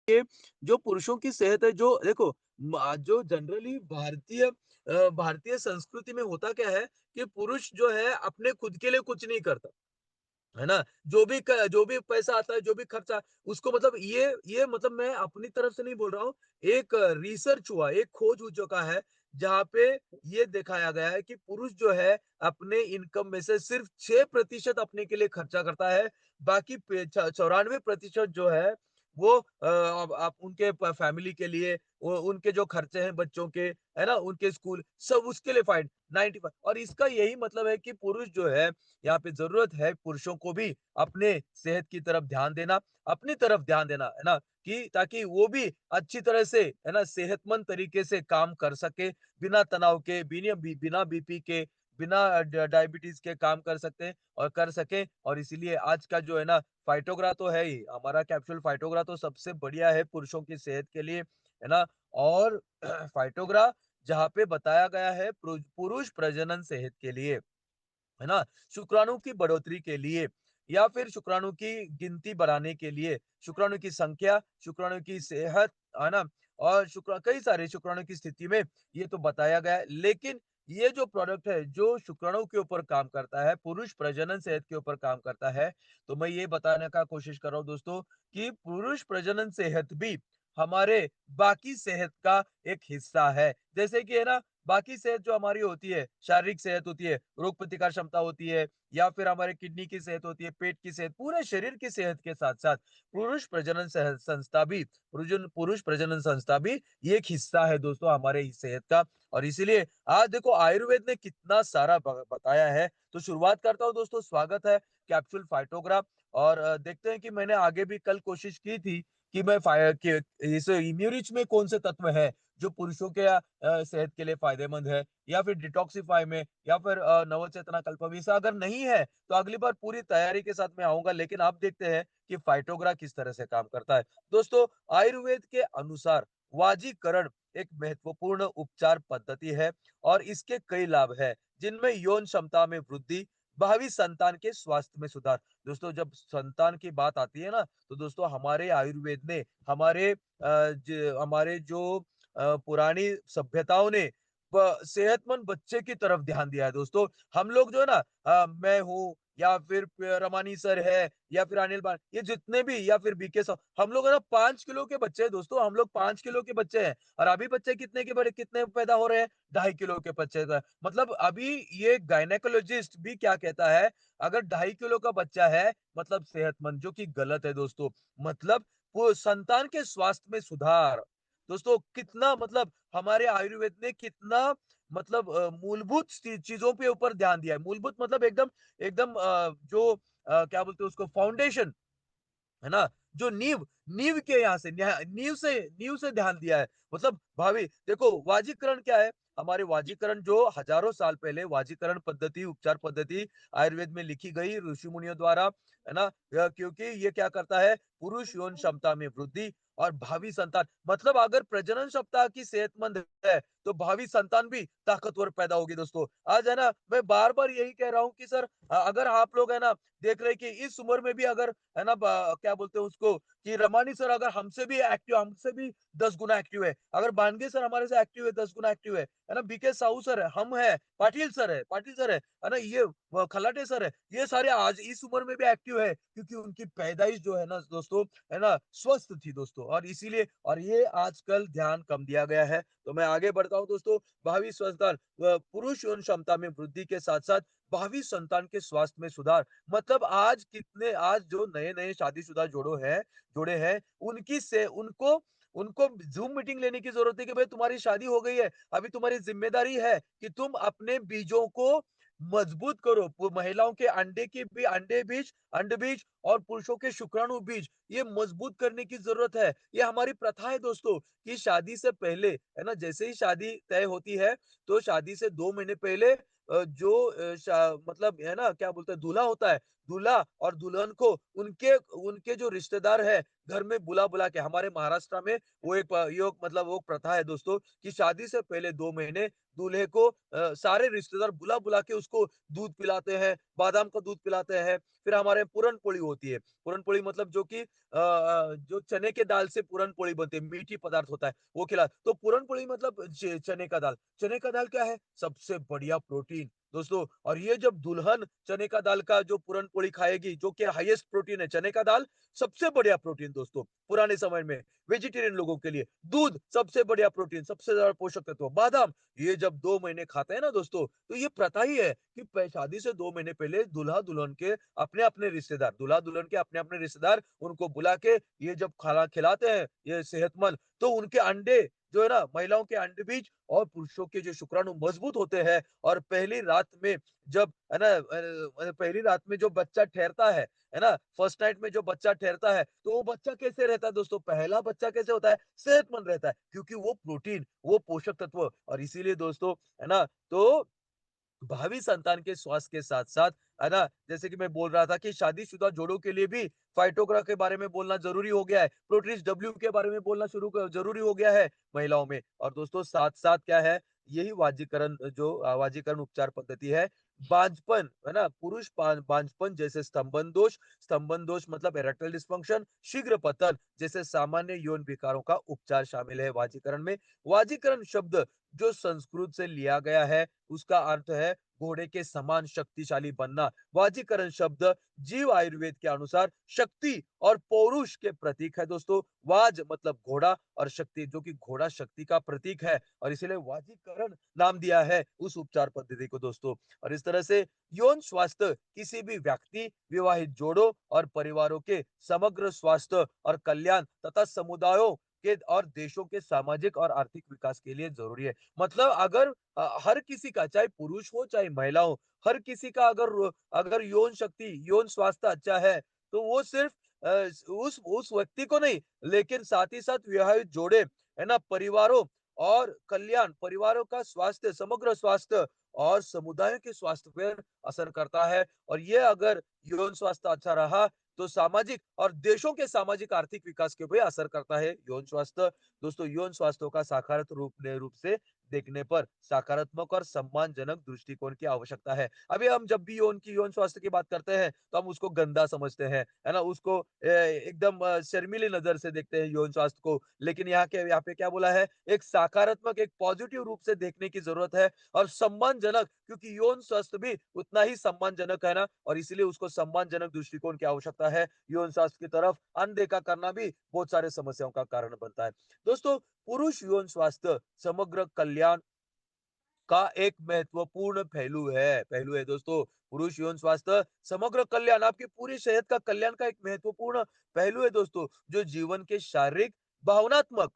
ये जो पुरुषों की सेहत है जो देखो जो जनरली भारतीय संस्कृति में होता क्या है कि पुरुष जो है अपने खुद के लिए कुछ नहीं करता। है ना? जो भी पैसा आता है, जो भी खर्चा उसको मतलब ये मतलब मैं अपनी तरफ से नहीं बोल रहा हूँ। एक रिसर्च हुआ, एक खोज हो चुका है, जहाँ पे ये दिखाया गया है कि पुरुष जो है अपने इनकम में से सिर्फ 6% अपने के लिए खर्चा करता है। बाकी पे छ 94% जो है वो अब आप उनके फैमिली के लिए, वो उनके जो खर्चे हैं बच्चों के, है ना? उनके स्कूल सब उसके लिए फाइन 95। और इसका यही मतलब है कि पुरुष जो है यहाँ पे ज़रूरत है पुरुषों को भी अपने सेहत की तरफ ध्यान देना, अपनी तरफ ध्यान देना, है ना? कि ताकि वो भी अच्छी तरह से, है ना, सेहतमंद तरीके से काम कर सके, बिना तनाव के, बिना बीपी के, बिना डायबिटीज़ के काम कर सकते हैं और कर सकें। और इसीलिए आज का जो है ना फाइटोग्रा तो है ही, हमारा कैप्सूल फाइटोग्रा तो सबसे बढ़िया है पुरुषों की सेहत के लिए, है ना? और फाइटोग्रा जहाँ पे बताया गया है पुरुष प्रजनन सेहत के लिए, है ना? शुक्राणु की बढ़ोतरी के लिए या फिर शुक्राणु की गिनती बढ़ाने के लिए, शुक्राणु की संख्या, शुक्राणु की सेहत, है ना? और शुक्र कई सारे शुक्राणु की स्थिति में ये तो बताया गया है। लेकिन ये जो प्रोडक्ट है, जो शुक्राणु के ऊपर काम करता है, पुरुष प्रजनन सेहत के ऊपर काम करता है, तो मैं ये बताने का कोशिश कर रहा हूँ दोस्तों कि पुरुष प्रजनन सेहत भी हमारे बाकी सेहत का एक हिस्सा है। जैसे कि है ना, बाकी सेहत जो हमारी होती है, शारीरिक सेहत होती है, रोग प्रतिकार क्षमता होती है या फिर हमारे किडनी की सेहत होती है, पेट की सेहत, पूरे शरीर की सेहत के साथ-साथ पुरुष प्रजनन संस्था भी, पुरुष प्रजनन संस्था भी ये एक हिस्सा है दोस्तों हमारे इस सेहत का। और इसीलिए आज देखो आयुर्वेद ने कितना सारा बताया है। तो शुरुआत करता हूँ दोस्तों, स्वागत है कैप्सूल फाइटोग्राफ। और देखते हैं कि मैंने आगे भी कल कोशिश की थी कि मैं इस इम्यूनिच में कौन से तत्व है जो पुरुषों के सेहत के लिए फ़ायदेमंद है, या फिर डिटॉक्सिफ़ाई में, या फिर नवचेतना कल्पविसा अगर नहीं है, तो अगली बार पूरी तैयारी के साथ मैं आऊँगा। लेकिन आप देखते हैं कि फाइटोग्रा किस तरह से काम करता है। दोस्तों, आयुर्वेद के अनुसार वाजीकरण एक महत्वपूर्ण उपचार पद्धति है और इसके कई लाभ हैं, जिनमें यौन क्षमता में वृद्धि, भावी संतान के स्वास्थ्य में सुधार। दोस्तों, जब संतान की बात आती है ना, तो दोस्तों हमारे आयुर्वेद ने हमारे जो पुरानी सभ्यताओं ने सेहतमंद बच्चे की तरफ ध्यान दिया है दोस्तों। हम लोग जो है ना, मैं हूँ या फिर रमानी सर है या फिर अनिल बान, ये जितने भी, या फिर बीके साहब, हम लोग है ना 5 किलो के बच्चे हैं दोस्तों, हम लोग 5 किलो के बच्चे हैं। और अभी बच्चे कितने के बड़े कितने पैदा हो रहे हैं, 2.5 किलो के बच्चे का। मतलब अभी ये गायनेकोलॉजिस्ट भी क्या कहता है, अगर 2.5 किलो का बच्चा है मतलब सेहतमंद, जो कि गलत है दोस्तों। मतलब वो संतान के स्वास्थ्य में सुधार। दोस्तों कितना मतलब हमारे आयुर्वेद ने कितना मतलब मूलभूत चीजों के ऊपर ध्यान दिया है। मूलभूत मतलब एकदम एकदम क्या बोलते हैं उसको, फाउंडेशन, है ना? जो नींव नींव के यहाँ से नींव से ध्यान दिया है। मतलब भावी देखो वाजीकरण क्या है? हमारे वाजीकरण जो हज़ारों साल पहले वाजीकरण पद्धति, उपचार पद्धति आयुर्वेद में लिखी गई ऋषि मुनियों द्वारा, है ना? क्योंकि ये क्या करता है? पुरुष यौन क्षमता में वृद्धि और भावी संतान, मतलब अगर प्रजनन क्षमता की सेहतमंद है, तो भावी संतान भी ताकतवर पैदा होगी दोस्तों। आज है ना, मैं बार-बार यही कह रहा हूँ कि सर अगर आप लोग है ना, देख रहे हैं कि इस उम्र में भी अगर है ना क्या बोलते हैं उसको, कि रमानी सर अगर हमसे भी एक्टिव, हमसे भी 10 गुना एक्टिव है, अगर बानगे सर हमारे से एक्टिव है, 10 गुना एक्टिव है ना, बीके साहू सर है, हम है, पाटिल सर है ना, ये खलाटे सर है, ये सारे आज इस उम्र में भी एक्टिव है, क्योंकि उनकी पैदाइश जो है ना दोस्तों, है ना, स्वस्थ थी दोस्तों। और इसीलिए और ये आजकल ध्यान कम दिया गया है। तो मैं आगे बढ़ता हूँ दोस्तों, भावी स्वस्थ पुरुष यौन क्षमता में वृद्धि के साथ साथ भावी संतान के स्वास्थ्य में सुधार। मतलब आज जो नए-नए शादीशुदा जोड़े हैं, उनकी से उनको उनको ज़ूम मीटिंग लेने की ज़रूरत है कि भाई तुम्हारी शादी हो गई है, अभी तुम्हारी ज़िम्मेदारी है कि तुम अपने बीजों को मजबूत करो। महिलाओं के अंडे बीज और पुरुषों के शुक्राणु बीज, ये मजबूत करने की ज़रूरत है। ये हमारी प्रथा है दोस्तों कि शादी से पहले, है ना, जैसे ही शादी तय होती है, तो शादी से 2 महीने पहले जो मतलब है ना, क्या बोलते हैं, दूल्हा होता है, दूल्हा और दुल्हन को उनके उनके जो रिश्तेदार है, घर में बुला-बुला के, हमारे महाराष्ट्र में वो एक मतलब वो प्रथा है दोस्तों कि शादी से पहले 2 महीने दूल्हे को सारे रिश्तेदार बुला-बुला के उसको दूध पिलाते हैं, बादाम का दूध पिलाते हैं। फिर हमारे पूरन-पोली होती है। पूरन-पोली मतलब जो कि जो चने के दाल से पूरन-पोली बनती है, मीठी पदार्थ होता है, वो खिला तो पूरन-पोली मतलब चने का दाल। चने का दाल क्या है? सबसे बढ़िया प्रोटीन दोस्तों और ये जब दुल्हन चने का दाल का जो पूरन-पोली खाएगी, जो कि हाईएस्ट प्रोटीन है, चने का दाल सबसे बढ़िया प्रोटीन दोस्तों, पुराने समय में वेजिटेरियन लोगों के लिए। दूध सबसे बढ़िया प्रोटीन, सबसे ज़्यादा पोषक तत्व, बादाम ये जब 2 महीने खाते हैं ना दोस्तों, तो ये प्रथा ही है कि शादी से 2 महीने पहले दूल्हा-दुल्हन के अपने-अपने रिश्तेदार, दूल्हा-दुल्हन के अपने-अपने रिश्तेदार उनको बुला के ये जब खाना खिलाते हैं, ये सेहतमंद, तो उनके अंडे जो है ना, महिलाओं के अंडे बीज और पुरुषों के जो शुक्राणु मजबूत होते हैं और पहली रात में जब है ना पहली रात में जो बच्चा ठहरता है ना? फर्स्ट नाइट में जो बच्चा ठहरता है, तो वो बच्चा कैसे रहता है दोस्तों? पहला बच्चा कैसे होता है? सेहतमंद रहता है, क्योंकि वो प्रोटीन, वो पोषक तत्व और इसीलिए दोस्तों, है ना? तो भावी संतान के स्वास्थ्य के साथ-साथ, है ना? जैसे कि मैं बोल रहा था कि शादीशुदा जोड़ों के लिए भी फाइटोग्रा के बारे में बोलना ज़रूरी हो गया है। प्रोटीज डब्ल्यू के बारे में बोलना शुरू क ज़रूरी हो गया है महिलाओं में। और दोस्तों साथ-साथ क्या है, यही वाजीकरण उपचार पद्धति है। बांझपन, है ना? पुरुष बांझपन जैसे स्तंभन दोष मतलब इरेक्टाइल डिस्फंक्शन, शीघ्र पतन जैसे सामान्य यौन विकारों का उपचार शामिल है वाजीकरण में। वाजीकरण शब्द जो संस्कृत से लिया गया है उसका अर्थ है घोड़े के समान शक्तिशाली बनना। वाजीकरण शब्द जीव आयुर्वेद के अनुसार शक्ति और पौरुष के प्रतीक है दोस्तों। वाज मतलब घोड़ा और शक्ति जो कि घोड़ा शक्ति का प्रतीक है और इसीलिए वाजीकरण नाम दिया है उस उपचार पद्धति को दोस्तों। और इस तरह से यौन स्वास्थ्य किसी भी व्यक्ति, विवाहित जोड़ों और परिवारों के समग्र स्वास्थ्य और कल्याण तथा समुदायों के और देशों के सामाजिक और आर्थिक विकास के लिए जरूरी है। मतलब अगर हर किसी का चाहे पुरुष हो चाहे महिला हो, हर किसी का अगर यौन शक्ति, यौन स्वास्थ्य अच्छा है, तो वो सिर्फ उस व्यक्ति को नहीं, लेकिन साथ ही साथ विवाहित जोड़े, है ना, परिवारों और कल्याण, परिवारों का स्वास्थ्य, समग्र स्वास्थ्य और समुदाय के स्वास्थ्य पर असर करता है। और ये अगर यौन स्वास्थ्य अच्छा रहा, तो सामाजिक और देशों के सामाजिक आर्थिक विकास के भी असर करता है यौन स्वास्थ्य। दोस्तों यौन स्वास्थ्य का साकारात्मक रूप से देखने पर सकारात्मक और सम्मानजनक दृष्टिकोण की आवश्यकता है। अभी हम जब भी यौन स्वास्थ्य की बात करते हैं, तो हम उसको गंदा समझते हैं, है ना? उसको एकदम शर्मीली नज़र से देखते हैं यौन स्वास्थ्य को। लेकिन यहाँ पे क्या बोला है? एक सकारात्मक, एक पॉजिटिव रूप से देखने की ज़रूरत है और सम्मानजनक क्योंकि यौन स्वास्थ्य भी उतना ही सम्मानजनक है ना और इसीलिए उसको सम्मानजनक दृष्टिकोण की आवश्यकता है। यौन स्वास्थ्य की तरफ अनदेखा करना भी बहुत सारे समस्याओं का कारण बनता है। दोस्तों पुरुष यौन स्वास्थ्य समग्र कल्याण का एक महत्वपूर्ण पहलू है दोस्तों। पुरुष यौन स्वास्थ्य समग्र कल्याण आपकी पूरी सेहत का कल्याण का एक महत्वपूर्ण पहलू है दोस्तों, जो जीवन के शारीरिक, भावनात्मक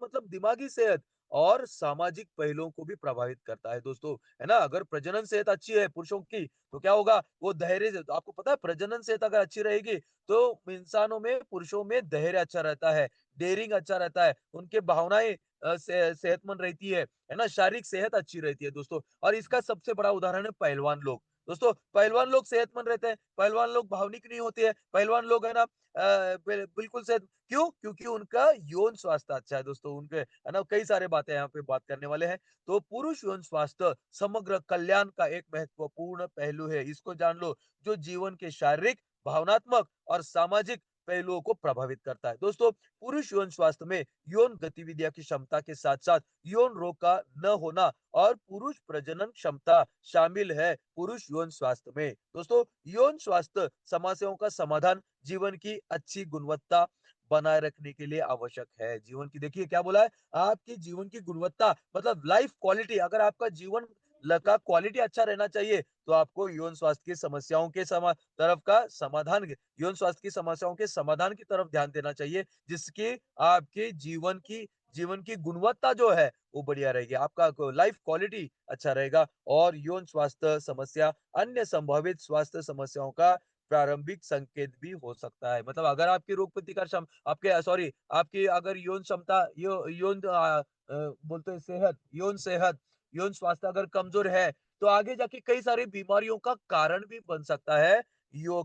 मतलब दिमागी सेहत और सामाजिक पहलुओं को भी प्रभावित करता है दोस्तों, है ना? अगर प्रजनन सेहत अच्छी है पुरुषों की, तो क्या होगा? वो धैर्य से तो आपको पता है प्रजनन सेहत अगर अच्छी रहेगी, तो इंसानों में, पुरुषों में धैर्य अच्छा रहता है, डेयरिंग अच्छा रहता है, उनके भावनाएँ सेहतमंद रहती है ना? शारीरिक सेहत अच्छी रहती है दोस्तों और इसका सबसे बड़ा उदाहरण है पहलवान लोग। दोस्तों पहलवान लोग सेहतमंद रहते हैं, पहलवान लोग भावनिक नहीं होते हैं, पहलवान लोग है ना बिल्कुल सेहत क्यों? क्योंकि उनका यौन स्वास्थ्य अच्छा है दोस्तों, उनके है ना? कई सारे बातें यहाँ पे बात करने वाले हैं। तो पुरुष यौन स्वास्थ्य समग्र कल्याण का एक महत्वपूर्ण पहलू है, इसको जान लो, जो जीवन के शारीरिक, भावनात्मक और सामाजिक पहलुओं को प्रभावित करता है। दोस्तों पुरुष यौन स्वास्थ्य में यौन गतिविधियों की क्षमता के साथ-साथ यौन रोग का न होना और पुरुष प्रजनन क्षमता शामिल है पुरुष यौन स्वास्थ्य में। दोस्तों, यौन स्वास्थ्य समस्याओं का समाधान जीवन की अच्छी गुणवत्ता बनाए रखने के लिए आवश्यक है। जीवन की देखिए क्या बोला है, आपकी जीवन की गुणवत्ता मतलब लाइफ क्वालिटी अगर आपका जीवन का क्वालिटी अच्छा रहना चाहिए, तो आपको यौन स्वास्थ्य की समस्याओं के तरफ का समाधान यौन स्वास्थ्य की समस्याओं के समाधान की तरफ ध्यान देना चाहिए, जिसकी आपके जीवन की गुणवत्ता जो है वो बढ़िया रहेगी। आपका लाइफ क्वालिटी अच्छा रहेगा और यौन स्वास्थ्य समस्या अन्य संभावित स्वास्थ्य समस्याओं का प्रारंभिक संकेत भी हो सकता है। मतलब अगर आपकी रोग प्रतिकार क्षम आपके सॉरी आपकी अगर यौन क्षमता बोलते हैं यौन स्वास्थ्य अगर कमजोर है, तो आगे जाके कई सारी बीमारियों का कारण भी बन सकता है।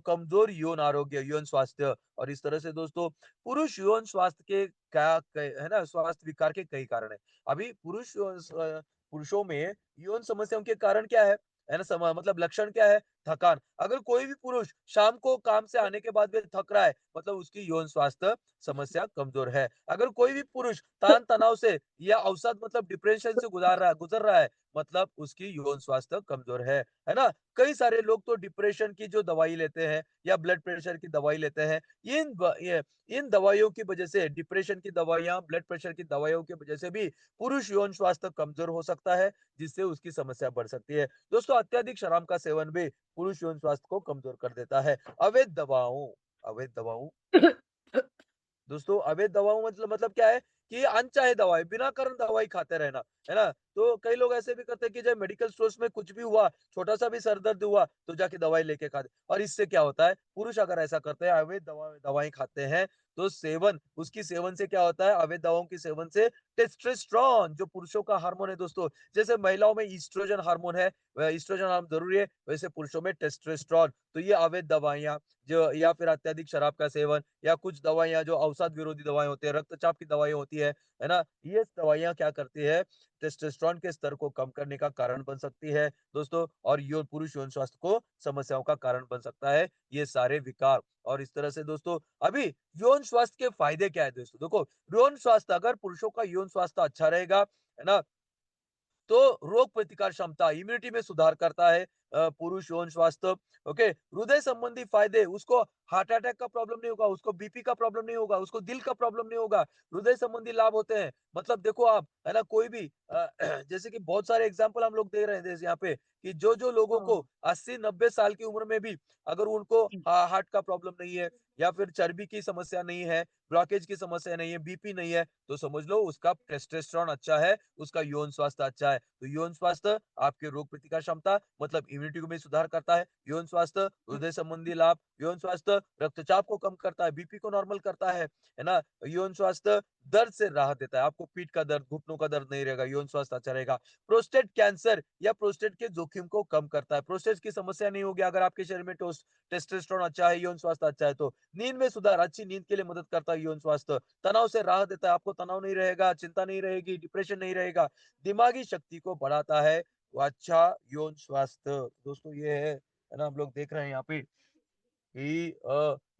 कमजोर यौन आरोग्य, यौन स्वास्थ्य और इस तरह से दोस्तों पुरुष यौन स्वास्थ्य के है ना स्वास्थ्य विकार के कई कारण है। अभी पुरुष पुरुषों में यौन समस्याओं के कारण क्या है? है ना? मतलब लक्षण क्या है? थकान। अगर कोई भी पुरुष शाम को काम से आने के बाद भी थक रहा है, मतलब उसकी यौन स्वास्थ्य समस्या कमज़ोर है। अगर कोई भी पुरुष तान-तनाव से या अवसाद मतलब डिप्रेशन से गुज़र रहा है, मतलब उसकी यौन स्वास्थ्य कमज़ोर है ना? कई सारे लोग तो डिप्रेशन की जो दवाई लेते हैं या ब्लड प्रेशर की दवाई लेते हैं, इन दवाइयों की वजह से डिप्रेशन की दवाइयाँ, ब्लड प्रेशर की दवाइयों की वजह से भी पुरुष यौन स्वास्थ्य कमज़ोर हो सकता है, जिससे उसकी समस्या बढ़ सकती है। दोस्तों, अत्यधिक शराब का सेवन भी पुरुष यौन स्वास्थ्य को कमज़ोर कर देता है। अवैध दवाओं दोस्तों अवैध दवाओं मतलब क्या है कि अनचाहे दवाई बिना कारण दवाई खाते रहना, है ना? तो कई लोग ऐसे भी करते हैं कि जब मेडिकल स्टोर्स में कुछ भी हुआ, छोटा-सा भी सर दर्द हुआ, तो जाके दवाई लेके खा दे और इससे क्या होता है, पुरुष अगर ऐसा करते हैं, अवैध दवाएँ खाते हैं, तो उसकी सेवन से क्या होता है, अवैध दवाओं के सेवन से टेस्टोस्टेरोन जो पुरुषों का हार्मोन है दोस्तों, जैसे महिलाओं में एस्ट्रोजन हार्मोन है, एस्ट्रोजन हार्मोन ज़रूरी है, वैसे पुरुषों में टेस्टोस्टेरोन। तो ये अवैध दवाइयाँ जो या फिर अत्यधिक शराब का सेवन या कुछ दवाइयाँ जो अवसाद विरोधी दवाएँ होती हैं, रक्तचाप की दवाई होती है ना? ये दवाइयाँ क्या करती है, टेस्टोस्टेरोन के स्तर को कम करने का कारण बन सकती है दोस्तों और यो पुरुष यौन स्वास्थ्य को समस्याओं का कारण बन सकता है, ये सारे विकार। और इस तरह से दोस्तों अभी यौन स्वास्थ्य के फायदे क्या है दोस्तों? देखो, यौन स्वास्थ्य अगर पुरुषों का यौन स्वास्थ्य अच्छा रहेगा, है ना? तो रोग प्रतिकार क्षमता इम्यूनिटी में सुधार करता है पुरुष यौन स्वास्थ्य ओके हृदय संबंधी फायदे उसको हार्ट अटैक का प्रॉब्लम नहीं होगा उसको बीपी का प्रॉब्लम नहीं होगा उसको दिल का प्रॉब्लम नहीं होगा हृदय संबंधी लाभ होते हैं मतलब देखो आप है ना कोई भी जैसे कि बहुत सारे एग्जांपल हम लोग दे रहे हैं जैसे यहाँ पे कि जो जो लोगों को हाँ। 80-90 साल की उम्र में भी अगर उनको हार्ट का प्रॉब्लम नहीं है या फिर चर्बी की समस्या नहीं है ब्लॉकेज की समस्या नहीं है बीपी नहीं है तो समझ लो उसका टेस्टोस्टेरोन अच्छा है उसका यौन स्वास्थ्य अच्छा है तो यौन स्वास्थ्य आपके रोग प्रतिकार क्षमता मतलब इम्यूनिटी में सुधार करता है यौन स्वास्थ्य हृदय संबंधी लाभ यौन स्वास्थ्य रक्तचाप को कम करता है बीपी को नॉर्मल करता है ना यौन स्वास्थ्य दर्द से राहत देता है आपको पीठ का दर्द घुटनों का दर्द नहीं रहेगा यौन स्वास्थ्य अच्छा रहेगा प्रोस्टेट कैंसर या प्रोस्टेट के जोखिम को कम करता है प्रोस्टेट की समस्या नहीं होगी अगर आपके शरीर में टेस्टोस्टेरोन अच्छा है यौन स्वास्थ्य अच्छा है तो नींद में सुधार अच्छी नींद के लिए मदद करता है यौन स्वास्थ्य तनाव से राहत देता है आपको तनाव नहीं रहेगा चिंता नहीं रहेगी डिप्रेशन नहीं रहेगा दिमागी शक्ति को बढ़ाता है वो अच्छा यौन स्वास्थ्य दोस्तों ये है ना हम लोग देख रहे हैं यहाँ पे कि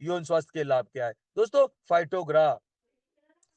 यौन स्वास्थ्य के लाभ क्या है दोस्तों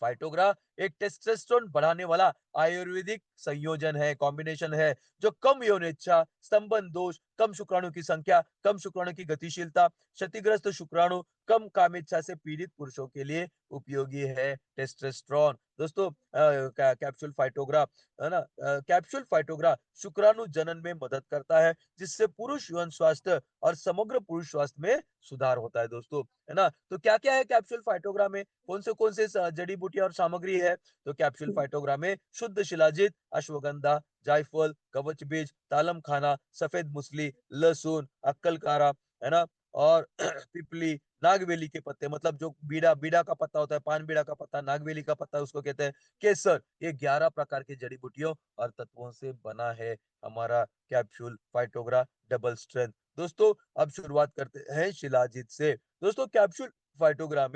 फाइटोग्रा एक टेस्टोस्टेरोन बढ़ाने वाला आयुर्वेदिक संयोजन है कॉम्बिनेशन है जो कम यौन इच्छा स्तंभन दोष कम शुक्राणु की संख्या कम शुक्राणु की गतिशीलता क्षतिग्रस्त शुक्राणु कम कामेच्छा से पीड़ित पुरुषों के लिए उपयोगी है टेस्टोस्टेरोन दोस्तों कैप्सूल फाइटोग्रा है ना कैप्सूल फाइटोग्रा शुक्राणु जनन में मदद करता है जिससे पुरुष यौन स्वास्थ्य और समग्र पुरुष स्वास्थ्य में सुधार होता है दोस्तों है ना तो क्या क्या है कैप्सूल फाइटोग्रा में कौन से जड़ी बूटियां और सामग्री है तो कैप्सूल फाइटोग्रा में शुद्ध शिलाजित अश्वगंधा जायफल कवच बीज तालम खाना सफेद मूसली लहसुन अक्कलकारा है ना और पिपली नागवेली के पत्ते मतलब जो बीड़ा बीड़ा का पत्ता होता है पान बीड़ा का पत्ता नागवेली का पत्ता उसको कहते हैं केसर ये 11 प्रकार की जड़ी बूटियों और तत्वों से बना है हमारा कैप्सूल फाइटोग्रा डबल स्ट्रेंथ दोस्तों अब शुरुआत करते हैं शिलाजीत से दोस्तों कैप्सूल फाइटोरा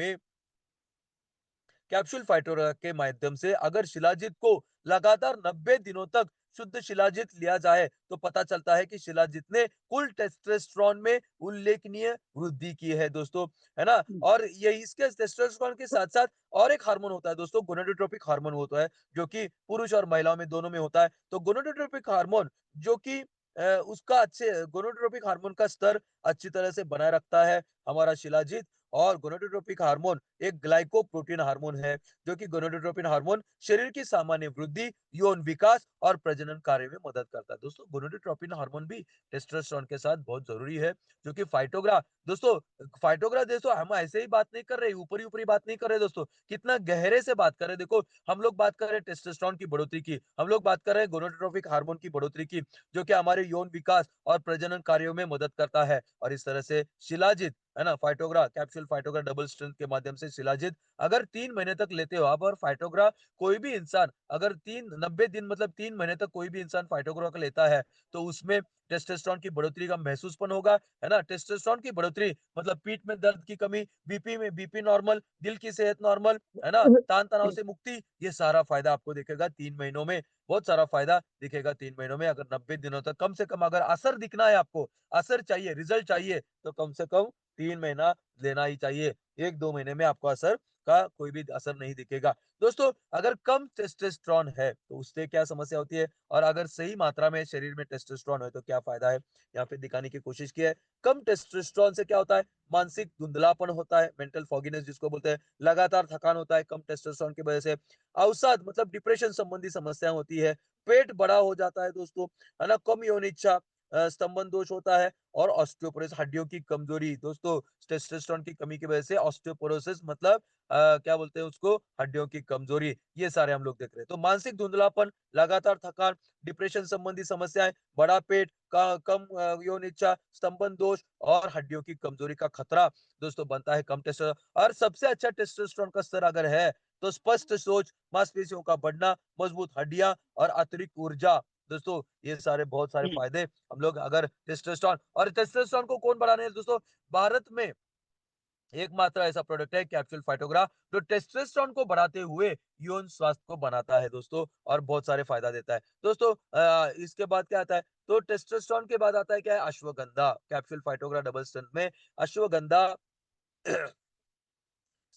के माध्यम से अगर शिलाजीत को लगातार 90 दिनों तक शुद्ध शिलाजीत लिया जाए तो पता चलता है कि शिलाजीत ने कुल टेस्टोस्टेरोन में उल्लेखनीय वृद्धि की है दोस्तों है ना और ये इसके टेस्टोस्टेरोन के साथ साथ और एक हार्मोन होता है दोस्तों गोनाडोट्रोपिक हार्मोन होता है जो कि पुरुष और महिलाओं में दोनों में होता है तो गोनाडोट्रोपिक हार्मोन जो कि उसका अच्छे गोनाडोट्रोपिक हार्मोन का स्तर अच्छी तरह से बनाए रखता है हमारा शिलाजीत और गोनाडोट्रोपिक हार्मोन एक ग्लाइकोप्रोटीन हार्मोन है जो कि गोनाडोट्रोपिन हार्मोन शरीर की सामान्य वृद्धि यौन विकास और प्रजनन कार्य में मदद करता है दोस्तों गोनाडोट्रोपिन हार्मोन भी टेस्टोस्टेरोन के साथ बहुत जरूरी है जो कि फाइटोग्रा दोस्तों हम ऐसे ही बात नहीं कर रहे ऊपरी ऊपरी बात नहीं कर रहे दोस्तों कितना गहरे से बात कर रहे देखो हम लोग बात कर रहे हैं टेस्टोस्टेरोन की बढ़ोतरी की हम लोग बात कर रहे हैं गोनाडोट्रोपिक हार्मोन की बढ़ोतरी की जो कि हमारे यौन विकास और प्रजनन कार्यों में मदद करता है और इस तरह से शिलाजित है ना फाइटोग्रा कैप्सूल फाइटोग्रा डबल स्ट्रेंथ के माध्यम से शिलाजित अगर 3 महीने तक लेते हो आप और फाइटोग्रा कोई भी इंसान अगर 90 दिन मतलब 3 महीने तक कोई भी इंसान फाइटोग्रा का लेता है तो उसमें टेस्टोस्टेरोन की बढ़ोतरी का महसूसपन होगा, है ना? टेस्टोस्टेरोन की बढ़ोतरी मतलब पीठ में दर्द की कमी, बीपी नॉर्मल, दिल की सेहत नॉर्मल, है ना? तान-तनाव से मुक्ति, ये सारा फ़ायदा आपको दिखेगा 3 महीनों में। बहुत सारा फ़ायदा दिखेगा 3 महीनों में। अगर 90 दिनों तक कम से कम अगर असर दिखना है आपको, असर चाहिए, रिज़ल्ट चाहिए, तो कम से कम 3 महीना लेना ही चाहिए। 1-2 महीने में आपको असर का कोई भी असर नहीं दिखेगा। दोस्तों, अगर कम टेस्टोस्टेरोन है, तो उससे क्या समस्या होती है? और अगर सही मात्रा में शरीर में टेस्टोस्टेरोन है, तो क्या फ़ायदा है? यहाँ पे दिखाने की कोशिश की है। कम टेस्टोस्टेरोन से क्या होता है? मानसिक धुंधलापन होता है, मेंटल फॉगीनेस जिसको बोलते हैं, लगातार थकान होता है कम टेस्टोस्टेरोन की वजह से। अवसाद मतलब डिप्रेशन संबंधी समस्या होती है, पेट बड़ा हो जाता है दोस्तों, है ना? कम यौन इच्छा, स्तंभन दोष होता है और ऑस्टियोपोरोसिस हड्डियों की कमजोरी। दोस्तों, टेस्टोस्टेरोन की कमी की वजह से ऑस्टियोपोरोसिस मतलब क्या बोलते हैं उसको, हड्डियों की कमजोरी, ये सारे हम लोग देख रहे हैं। तो मानसिक धुंधलापन, लगातार थकान, डिप्रेशन संबंधी समस्याएं, बड़ा पेट, कम यौन इच्छा, स्तंभन दोष और हड्डियों की कमजोरी का खतरा दोस्तों बनता है कम टेस्टोस्टेरोन। और सबसे अच्छा टेस्टोस्टेरोन का स्तर अगर है, तो स्पष्ट सोच, मांसपेशियों का बढ़ना, मजबूत हड्डियां और अतिरिक्त ऊर्जा। दोस्तों, ये सारे बहुत सारे फायदे हम लोग अगर टेस्टोस्टेरोन को कौन बढ़ाने हैं दोस्तों? भारत में एकमात्र ऐसा प्रोडक्ट है कैप्सूल फाइटोग्रा, जो टेस्टोस्टेरोन को बढ़ाते हुए यौन स्वास्थ्य को बनाता है दोस्तों, और बहुत सारे फायदा देता है। दोस्तों, इसके बाद क्या आता है? तो टेस्टोस्टेरोन के बाद आता है क्या है? अश्वगंधा। कैप्सूल फाइटोग्रा डबल स्ट्रेंथ में अश्वगंधा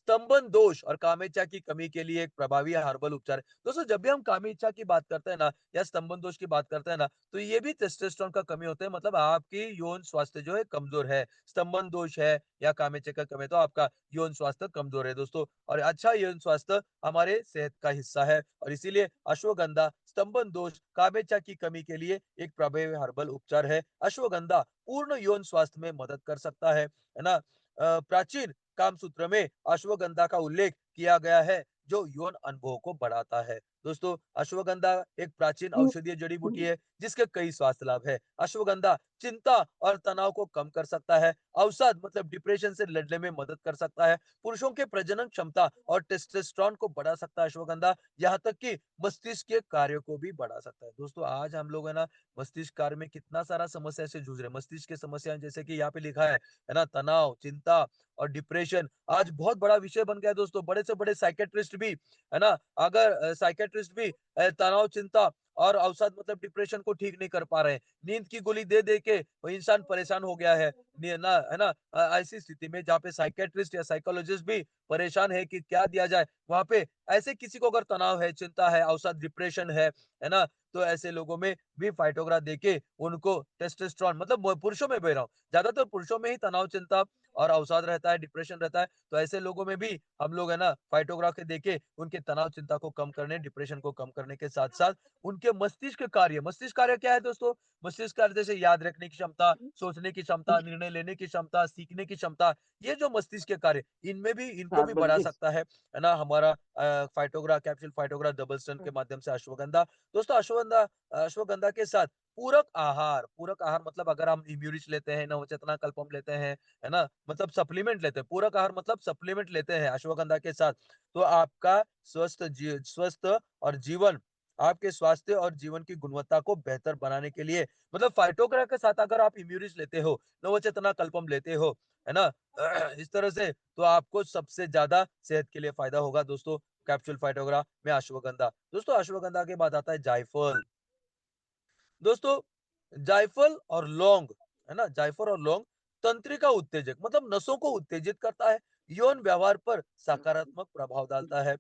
स्तंभन दोष और कामेच्छा की कमी के लिए एक प्रभावी हर्बल उपचार है। दोस्तों, जब भी हम कामेच्छा की बात करते हैं ना, या स्तंभन दोष की बात करते हैं ना, तो ये भी टेस्टोस्टेरोन का कमी होता है, मतलब आपकी यौन स्वास्थ्य जो है कमजोर है। स्तंभन दोष है या कामेच्छा का कमी है, तो आपका यौन स्वास्थ्य कमजोर है दोस्तों। और अच्छा यौन स्वास्थ्य हमारे सेहत का हिस्सा है, और इसीलिए अश्वगंधा स्तंभन दोष, कामेच्छा की कमी के लिए एक प्रभावी हर्बल उपचार है। अश्वगंधा पूर्ण यौन स्वास्थ्य में मदद कर सकता है ना? प्राचीन कामसूत्र में अश्वगंधा का उल्लेख किया गया है, जो यौन अनुभव को बढ़ाता है। दोस्तों, अश्वगंधा एक प्राचीन औषधीय जड़ी बूटी है, जिसके कई स्वास्थ्य लाभ है। अश्वगंधा चिंता और तनाव को कम कर सकता है, अवसाद मतलब डिप्रेशन से लड़ने में मदद कर सकता है, पुरुषों के प्रजनन क्षमता और टेस्टोस्टेरोन को बढ़ा सकता है अश्वगंधा, यहाँ तक कि मस्तिष्क के कार्य को भी बढ़ा सकता है। दोस्तों, आज हम लोग है ना, मस्तिष्क कार्य में कितना सारा समस्या से जूझ रहे हैं। मस्तिष्क की समस्याएं जैसे कि यहाँ पे लिखा है ना, तनाव, चिंता और डिप्रेशन आज बहुत बड़ा विषय बन गया है दोस्तों। बड़े से बड़े साइकियाट्रिस्ट भी, है ना, अगर साइकियाट्रिस्ट भी तनाव, चिंता और अवसाद मतलब डिप्रेशन को ठीक नहीं कर पा रहे हैं। नींद की गोली दे दे के वो इंसान परेशान हो गया है ना, ऐसी स्थिति में जहाँ पे साइकियाट्रिस्ट या साइकोलॉजिस्ट भी परेशान है कि क्या दिया जाए, वहां पे ऐसे किसी को अगर तनाव है, चिंता है, अवसाद, डिप्रेशन है ना, तो ऐसे लोगों में भी फाइटोग्रा देके उनको टेस्टोस्टेरोन, मतलब पुरुषों में बह रहा हूँ, ज्यादातर पुरुषों में ही तनाव, चिंता और अवसाद रहता है, डिप्रेशन रहता है, तो ऐसे लोगों में भी हम लोग है ना, फाइटोग्राफ देके उनके तनाव, चिंता को कम करने, डिप्रेशन को कम करने के साथ साथ उनके मस्तिष्क कार्य क्या है दोस्तों? मस्तिष्क कार्य जैसे याद रखने की क्षमता, सोचने की क्षमता, निर्णय लेने की क्षमता, सीखने की क्षमता, ये जो मस्तिष्क के कार्य, इनमें भी इनको हाँ, भी बढ़ा बिल्कुल। सकता है ना, हमारा फाइटोग्रा कैप्सूल फाइटोग्रा डबल स्ट्रेंथ के माध्यम से अश्वगंधा। दोस्तों, अश्वगंधा के साथ पूरक आहार मतलब अगर हम इम्यूरिच लेते हैं, नवचेतना कल्पम लेते हैं, है ना? मतलब सप्लीमेंट लेते हैं। पूरक आहार मतलब सप्लीमेंट लेते हैं अश्वगंधा के साथ, तो आपका स्वस्थ और जीवन आपके स्वास्थ्य और जीवन की गुणवत्ता को बेहतर बनाने के लिए, मतलब फाइटोग्रा के साथ अगर आप इम्यूरिच लेते हो, नवचेतना कल्पम लेते हो, है ना? इस तरह से तो आपको सबसे ज़्यादा सेहत के लिए फ़ायदा होगा दोस्तों, कैप्सूल फाइटोग्रा में अश्वगंधा। दोस्तों, अश्वगंधा के बाद आता है जायफल। दोस्तों, जायफल और लौंग, है ना, जायफल और लौंग तंत्रिका उत्तेजक मतलब नसों को उत्तेजित करता है, यौन व्यवहार पर सकारात्मक प्रभाव डालता है।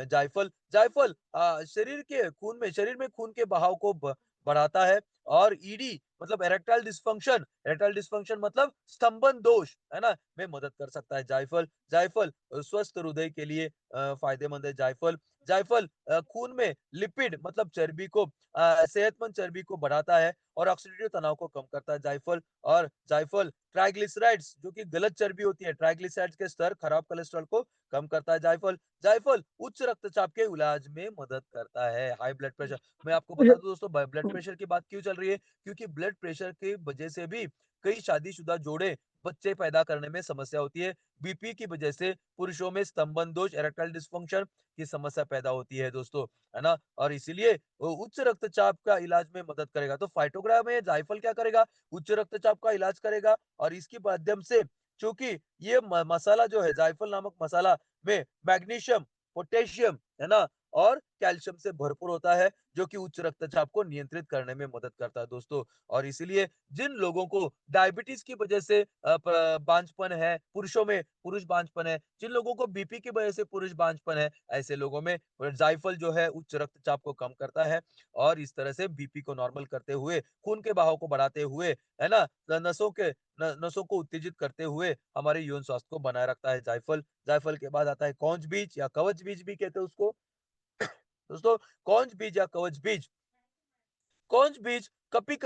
जायफल जायफल शरीर में खून के बहाव को बढ़ाता है, और ईडी मतलब इरेक्टाइल डिस्फंक्शन मतलब स्तंभन दोष, है ना, में मदद कर सकता है जायफल। जायफल स्वस्थ हृदय के लिए फायदेमंद है जायफल। जायफल खून में लिपिड मतलब सेहतमंद चर्बी को बढ़ाता है और ऑक्सीडेटिव तनाव को कम करता है जायफल। और जायफल ट्राइग्लिसराइड्स जो कि गलत चर्बी होती है, ट्राइग्लिसराइड्स के स्तर, खराब कोलेस्ट्रॉल को कम करता है जायफल। जायफल उच्च रक्तचाप के इलाज में मदद करता है, हाई ब्लड प्रेशर। मैं आपको बता दूं दोस्तों, ब्लड प्रेशर की बात क्यों चल रही है, क्योंकि ब्लड प्रेशर की वजह से भी कई शादीशुदा जोड़े बच्चे पैदा करने में समस्या होती है। बीपी की वजह से पुरुषों में स्तंभन दोष, इरेक्टाइल डिस्फंक्शन की समस्या पैदा होती है दोस्तों, है ना? और इसीलिए उच्च रक्तचाप का इलाज में मदद करेगा। तो फाइटोग्राम में जायफल क्या करेगा? उच्च रक्तचाप का इलाज करेगा और इसके माध्यम से चूँकि ये मसाला जो है जायफल नामक मसाला में मैग्नीशियम, पोटेशियम, है ना? और कैल्शियम से भरपूर होता है, जो कि उच्च रक्तचाप को नियंत्रित करने में मदद करता है दोस्तों। और इसीलिए जिन लोगों को डायबिटीज़ की वजह से बांझपन है, पुरुषों में पुरुष बांझपन है, जिन लोगों को बीपी की वजह से पुरुष बांझपन है, ऐसे लोगों में जायफल जो है उच्च रक्तचाप को कम करता है और इस तरह से बीपी को नॉर्मल करते हुए, खून के बहाव को बढ़ाते हुए, है ना? नसों को उत्तेजित करते हुए हमारे यौन स्वास्थ्य को बनाए रखता है जायफल। जायफल के बाद आता है कौच बीज या कवच बीज भी कहते हैं उसको। दोस्तों कौच बीज या कवच बीज, कौच बीज कपी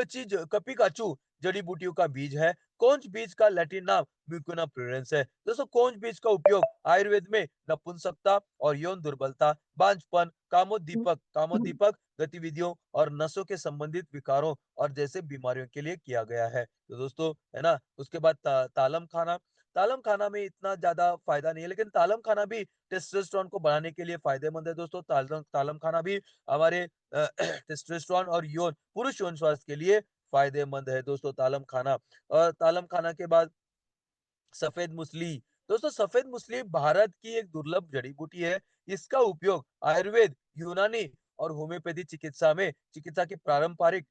काचू जड़ी बूटियों का बीज है। कौच बीज का लैटिन नाम म्यूकोना प्लुरेंस है। दोस्तों कौच बीज का उपयोग आयुर्वेद में नपुंसकता और यौन दुर्बलता, बांझपन, कामोद्दीपक गतिविधियों और नसों के संबंधित विकारों और जैसे बीमारियों के लिए किया गया है। तो दोस्तों है ना, उसके बाद तालम खाना, तालम खाना में इतना ज्यादा फायदा नहीं है, लेकिन तालम खाना भी टेस्टोस्टेरोन को बढ़ाने के लिए फायदेमंद है दोस्तों। तालम तालम खाना भी हमारे टेस्टोस्टेरोन और यौन पुरुष यौन स्वास्थ्य के लिए फायदेमंद है दोस्तों तालम खाना। और तालम खाना के बाद सफेद मूसली, दोस्तों सफेद मूसली भारत की एक दुर्लभ जड़ी बूटी है। इसका उपयोग आयुर्वेद, यूनानी और होम्योपैथी चिकित्सा की पारंपरिक।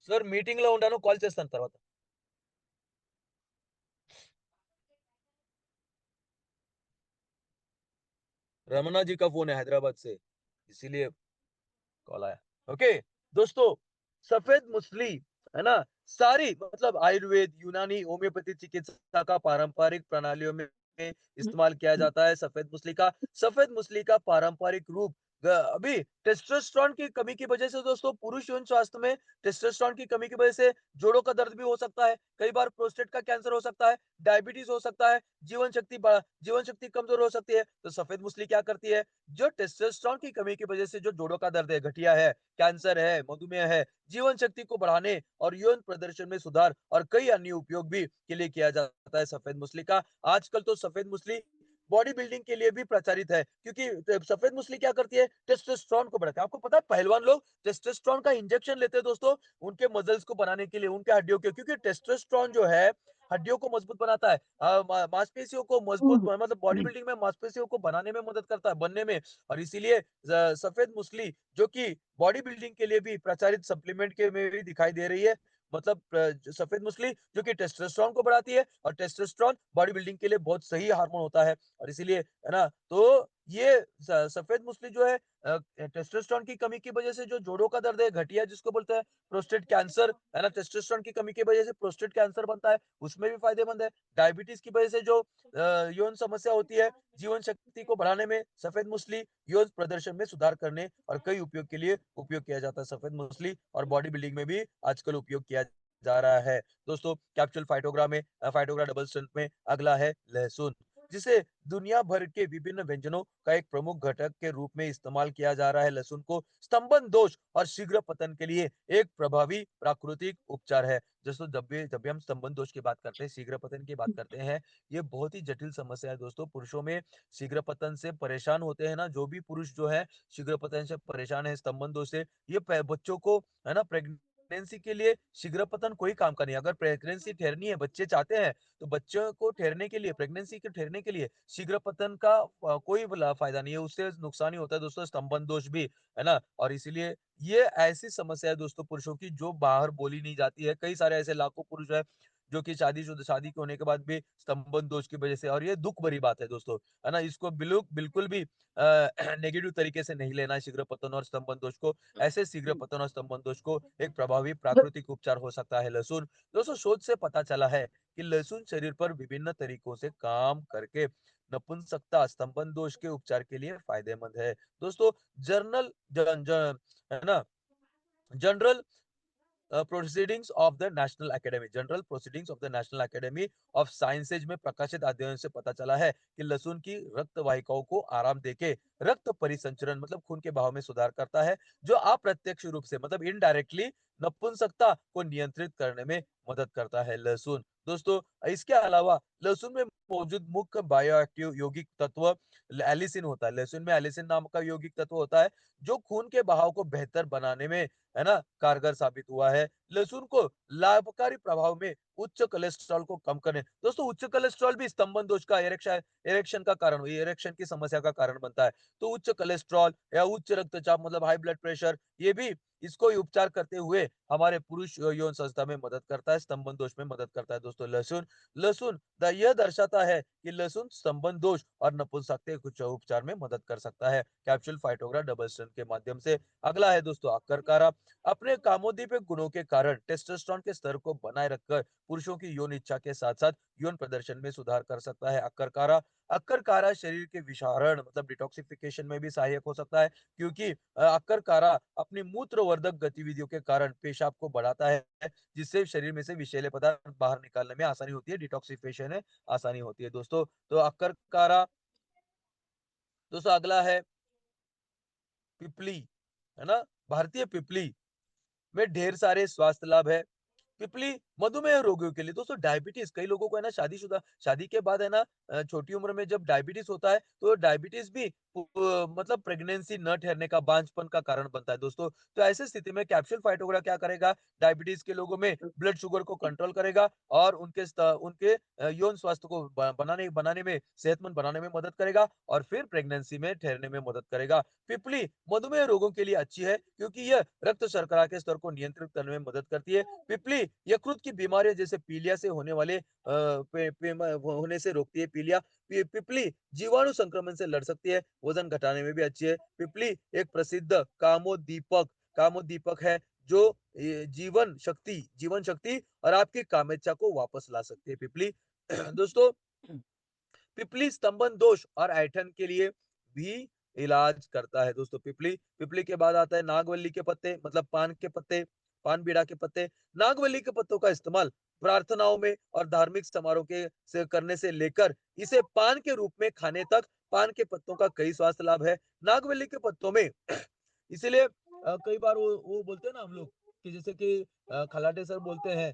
సార్ మీటింగ్‌లో ఉండాను. కాల్ చేస్తాను తర్వాత. रमना जी का फ़ोन है हैदराबाद से, इसीलिए कॉल आया। ओके, दोस्तों सफेद मूसली, है ना? सारी मतलब आयुर्वेद, यूनानी, होम्योपैथी चिकित्सा का पारंपरिक प्रणालियों में इस्तेमाल किया जाता है सफेद मूसली का। सफेद मूसली का पारंपरिक रूप अभी टेस्टोस्टेरोन की कमी की वजह से दोस्तों पुरुष यौन स्वास्थ्य में टेस्टोस्टेरोन की कमी की वजह से जोड़ों का दर्द भी हो सकता है, कई बार प्रोस्टेट का कैंसर हो सकता है, डायबिटीज हो सकता है, जीवन शक्ति कमजोर हो सकती है। तो सफेद मूसली क्या करती है? जो टेस्टोस्टेरोन की कमी की वजह से जो जोड़ों का दर्द है, गठिया है, कैंसर है, मधुमेह है, जीवन शक्ति को बढ़ाने और यौन प्रदर्शन में सुधार और कई अन्य उपयोग भी के लिए किया जाता है सफेद मूसली का। आजकल तो सफेद मूसली बॉडी बिल्डिंग के लिए भी प्रचारित है, क्योंकि सफेद मूसली क्या करती है? टेस्टोस्टेरोन को बढ़ाती है। आपको पता है पहलवान लोग टेस्टोस्टेरोन का इंजेक्शन लेते हैं दोस्तों, उनके मसल्स को बनाने के लिए, उनके हड्डियों के, क्योंकि टेस्टोस्टेरोन जो है हड्डियों को मजबूत बनाता है, मांसपेशियों को मजबूत मतलब बॉडी बिल्डिंग में मांसपेशियों को बनाने में मदद करता है, बनने में। और इसीलिए सफेद मूसली जो कि बॉडी बिल्डिंग के लिए भी प्रचारित सप्लीमेंट के में भी दिखाई दे रही है। मतलब सफेद मूसली जो कि टेस्टोस्टेरोन को बढ़ाती है और टेस्टोस्टेरोन बॉडी बिल्डिंग के लिए बहुत सही हार्मोन होता है। और इसीलिए है ना, तो ये सफेद मूसली जो है टेस्टोस्टेरोन की कमी की वजह से जो जोड़ों का दर्द है, गठिया जिसको बोलते हैं, प्रोस्टेट कैंसर, है ना, टेस्टोस्टेरोन की कमी की वजह से प्रोस्टेट कैंसर बनता है, उसमें भी फायदेमंद है। डायबिटीज की वजह से जो यौन समस्या होती है, जीवन शक्ति को बढ़ाने में सफेद मूसली यौन प्रदर्शन में सुधार करने और कई उपयोग के लिए उपयोग किया जाता है सफेद मूसली, और बॉडी बिल्डिंग में भी आजकल उपयोग किया जा रहा है। दोस्तों कैप्सूल फाइटोग्रा में फाइटोग्रा डबल स्ट्रेंथ में अगला है लहसुन, जिसे दुनिया भर के विभिन्न व्यंजनों का एक प्रमुख घटक के रूप में इस्तेमाल किया जा रहा है। लहसुन को स्तंभन दोष और शीघ्र पतन के लिए एक प्रभावी प्राकृतिक उपचार है। दोस्तों जब भी हम स्तंभन दोष की बात करते हैं, शीघ्र पतन की बात करते हैं, ये बहुत ही जटिल समस्या है दोस्तों। पुरुषों में शीघ्र पतन से परेशान होते हैं ना, जो भी पुरुष जो है शीघ्र पतन से परेशान है, स्तंभन दोष से, ये बच्चों को, है ना, प्रेगनेंसी के लिए शीघ्र पतन कोई काम का नहीं है। अगर प्रेगनेंसी ठहरनी है, बच्चे चाहते हैं, तो बच्चों को ठहरने के लिए, प्रेगनेंसी के ठहरने के लिए शीघ्र पतन का कोई फायदा नहीं है, उससे नुकसान ही होता है दोस्तों, स्तंभन दोष भी, है ना। और इसीलिए ये ऐसी समस्या है दोस्तों पुरुषों की जो बाहर बोली नहीं जाती है। कई सारे ऐसे लाखों पुरुष है जो कि शादी के होने के बाद भी स्तंभन दोष की वजह से, और ये दुख भरी बात है दोस्तों, है ना, इसको बिल्कुल भी नेगेटिव तरीके से नहीं लेना है शीघ्र पतन और स्तंभन दोष को। ऐसे शीघ्र पतन और स्तंभन दोष को एक प्रभावी प्राकृतिक उपचार हो सकता है लहसुन। दोस्तों शोध से पता चला है कि लहसुन शरीर पर विभिन्न तरीकों से काम करके नपुंसकता स्तंभन दोष के उपचार के लिए फायदेमंद है। दोस्तों जर्नल जन, जन, है ना, general proceedings of the national academy, general proceedings of the national academy of sciences में प्रकाशित अध्ययन से पता चला है कि लहसुन की रक्त वाहिकाओं को आराम देके रक्त परिसंचरण मतलब खून के बहाव में सुधार करता है, जो अप्रत्यक्ष रूप से मतलब इनडायरेक्टली नपुंसकता को नियंत्रित करने में मदद करता है लहसुन। दोस्तों, इसके अलावा लहसुन में मौजूद मुख्य बायोएक्टिव यौगिक तत्व एलिसिन होता है। लहसुन में एलिसिन नाम का यौगिक तत्व होता है, जो खून के बहाव को बेहतर बनाने में, है ना, कारगर साबित हुआ है। लहसुन को लाभकारी प्रभाव में उच्च कोलेस्ट्रॉल को कम करने, दोस्तों उच्च कोलेस्ट्रॉल भी स्तंभन दोष का इरेक्शन का कारण, इरेक्शन की समस्या का कारण बनता है। तो उच्च कोलेस्ट्रॉल या उच्च रक्तचाप मतलब हाई ब्लड प्रेशर, ये भी इसको उपचार करते हुए हमारे पुरुष यौन संस्था में मदद करता है, स्तंभन दोष में मदद करता है। दोस्तों, लहसुन लहसुन यह दर्शाता है कि लहसुन स्तंभन दोष और नपुंसकता कुछ उपचार में मदद कर सकता है कैप्सूल फाइटोग्रा डबल स्ट्रेंथ के माध्यम से। अगला है दोस्तों अक्करकारा। अपने कामोद्दीपक गुणों के कारण टेस्टोस्टेरोन के स्तर को बनाए रखकर पुरुषों की यौन इच्छा के साथ साथ यौन प्रदर्शन में सुधार कर सकता है अक्करकारा। अक्करकारा शरीर के विषारण मतलब डिटॉक्सिफिकेशन में भी सहायक हो सकता है, क्योंकि अक्करकारा अपनी मूत्रवर्धक गतिविधियों के कारण पेशाब को बढ़ाता है, जिससे शरीर में से विषैले पदार्थ बाहर निकालने में आसानी होती है, डिटॉक्सिफिकेशन में आसानी होती है। दोस्तों, तो अक्करकारा। दोस्तों, अगला है पिपली, है ना? भारतीय पिपली में ढेर सारे स्वास्थ्य लाभ है। पिपली मधुमेह रोगियों के लिए, दोस्तों डायबिटीज कई लोगों को है ना, शादीशुदा शादी के बाद है ना, छोटी उम्र में जब डायबिटीज होता है तो डायबिटीज भी मतलब प्रेगनेंसी न ठहरने का, बांझपन का कारण बनता है। दोस्तों, तो ऐसी स्थिति में कैप्सूल फाइटोग्रा क्या करेगा, डायबिटीज के लोगों में ब्लड शुगर को कंट्रोल करेगा और उनके यौन स्वास्थ्य को बनाने बनाने में, सेहतमंद बनाने में मदद करेगा और फिर प्रेगनेंसी में ठहरने में मदद करेगा। पिपली मधुमेह रोगों के लिए अच्छी है, क्योंकि यह रक्त शर्करा के स्तर को नियंत्रित करने में मदद करती है। पिपली यकृत की बीमारियां जैसे पीलिया से होने वाले होने से रोकती है। पिपली जीवाणु संक्रमण से लड़ सकती है, वजन घटाने में भी अच्छी है। पिपली एक प्रसिद्ध कामोद्दीपक है, जो जीवन शक्ति और आपकी कामेच्छा को वापस ला सकती है पिपली। दोस्तों, पिपली स्तंभन दोष और ऐंठन के लिए भी इलाज करता है। दोस्तों, पिपली पिपली के बाद आता है नागवल्ली के पत्ते मतलब पान के पत्ते, पान बीड़ा के पत्ते। नागवल्ली के पत्तों का इस्तेमाल प्रार्थनाओं में और धार्मिक समारोह के से करने से लेकर इसे पान के रूप में खाने तक, पान के पत्तों का कई स्वास्थ्य लाभ है नागवल्ली के पत्तों में। इसीलिए कई बार वो बोलते हैं ना हम लोग कि जैसे कि खलाटे सर बोलते हैं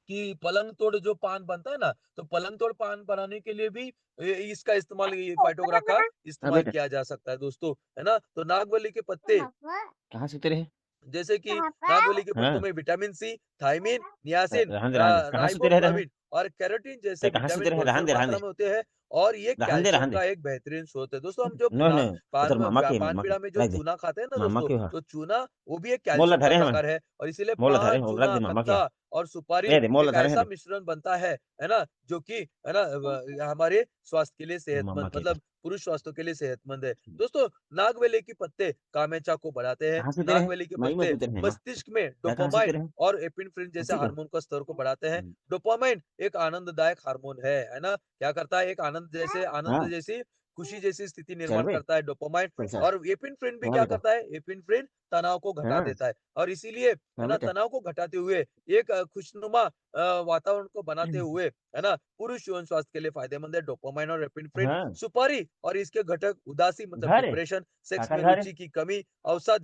कि पलंग तोड़ जो पान बनता है ना, तो पलंग तोड़ पान बनाने के लिए भी इसका इस्तेमाल, ये फाइटोग्रा का हाँ इस्तेमाल बेटा, किया जा सकता है दोस्तों, है ना? तो नागवल्ली के पत्ते, कहाँ से उतरे हैं? जैसे कि नागवल्ली के पत्तों हाँ, में विटामिन सी, थायमिन, नियासिन, रहने दे। कहाँ से उतरे हैं? राइबोफ्लाविन और केराटिन जैसे कहाँ से विटामिन उतरे हैं? भरपूर रहने मात्रा दे, में होते हैं और ये रहने दे, कैल्शियम रहने दे। का एक बेहतरीन स्रोत है। दोस्तों, हम जो नो, नो, वो तेरे मामा के पान मामा के, बीड़ा में जो रख दे। चूना खाते हैं ना मामा दोस्तों, के हुआ। तो चूना वो भी एक मोला कैल्शियम का धरे हैं मैं, प्रकार है और इसीलिए मोला धरे पान, हैं, रख चूना, दे मामा के। पत्ता और सुपारी दे दे, मोला एक धरे हैं ऐसा रे, मिश्रण बनता है ना? जो कि है ना हमारे स्वास्थ्य के लिए तेरे मामा सेहतमंद के इधर। मतलब पुरुष स्वास्थ्य के लिए सेहतमंद है। दोस्तों, नागवेली के पत्ते कामेचा को बढ़ाते हैं। कहाँ से उतरे हैं? नागवेली के वहीं में से पत्ते उतरे हैं माँ। मस्तिष्क में मैं कहाँ से डोपामाइन उतरे हैं? और एपिनेफ्रिन जैसे उसी का। हार्मोन का स्तर को बढ़ाते हैं। डोपामाइन एक आनंददायक हार्मोन है ना? क्या करता है? एक आनंद हाँ, जैसी, खुशी जैसी स्थिति चल निर्माण बे, करता है डोपामाइन। चल चल। और एपिनेफ्रिन भी हाँ क्या बेटा, करता है? एपिनेफ्रिन तनाव को घटा हाँ, देता है और इसीलिए है हाँ ना, बेटा। तनाव को घटाते हुए एक खुशनुमा वातावरण को बनाते हुए, है ना, पुरुष यौन स्वास्थ्य के लिए फायदेमंद है डोपामाइन और एपिनेफ्रिन। हाँ, सुपारी और इसके घटक उदासी मतलब घर है, डिप्रेशन, सेक्स काका में घर है, रुचि की कमी, तोर। औसत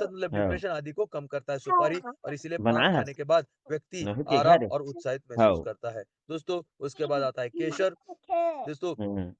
मतलब हाँ, डिप्रेशन आदि को कम करता है सुपारी और इसीलिए पान बनाया है, खाने के बाद व्यक्ति नहीं ते आराम घर है। और उत्साहित महसूस हाँ, करता है। दोस्तों, उसके बाद आता है केसर। दोस्तों, हम्म,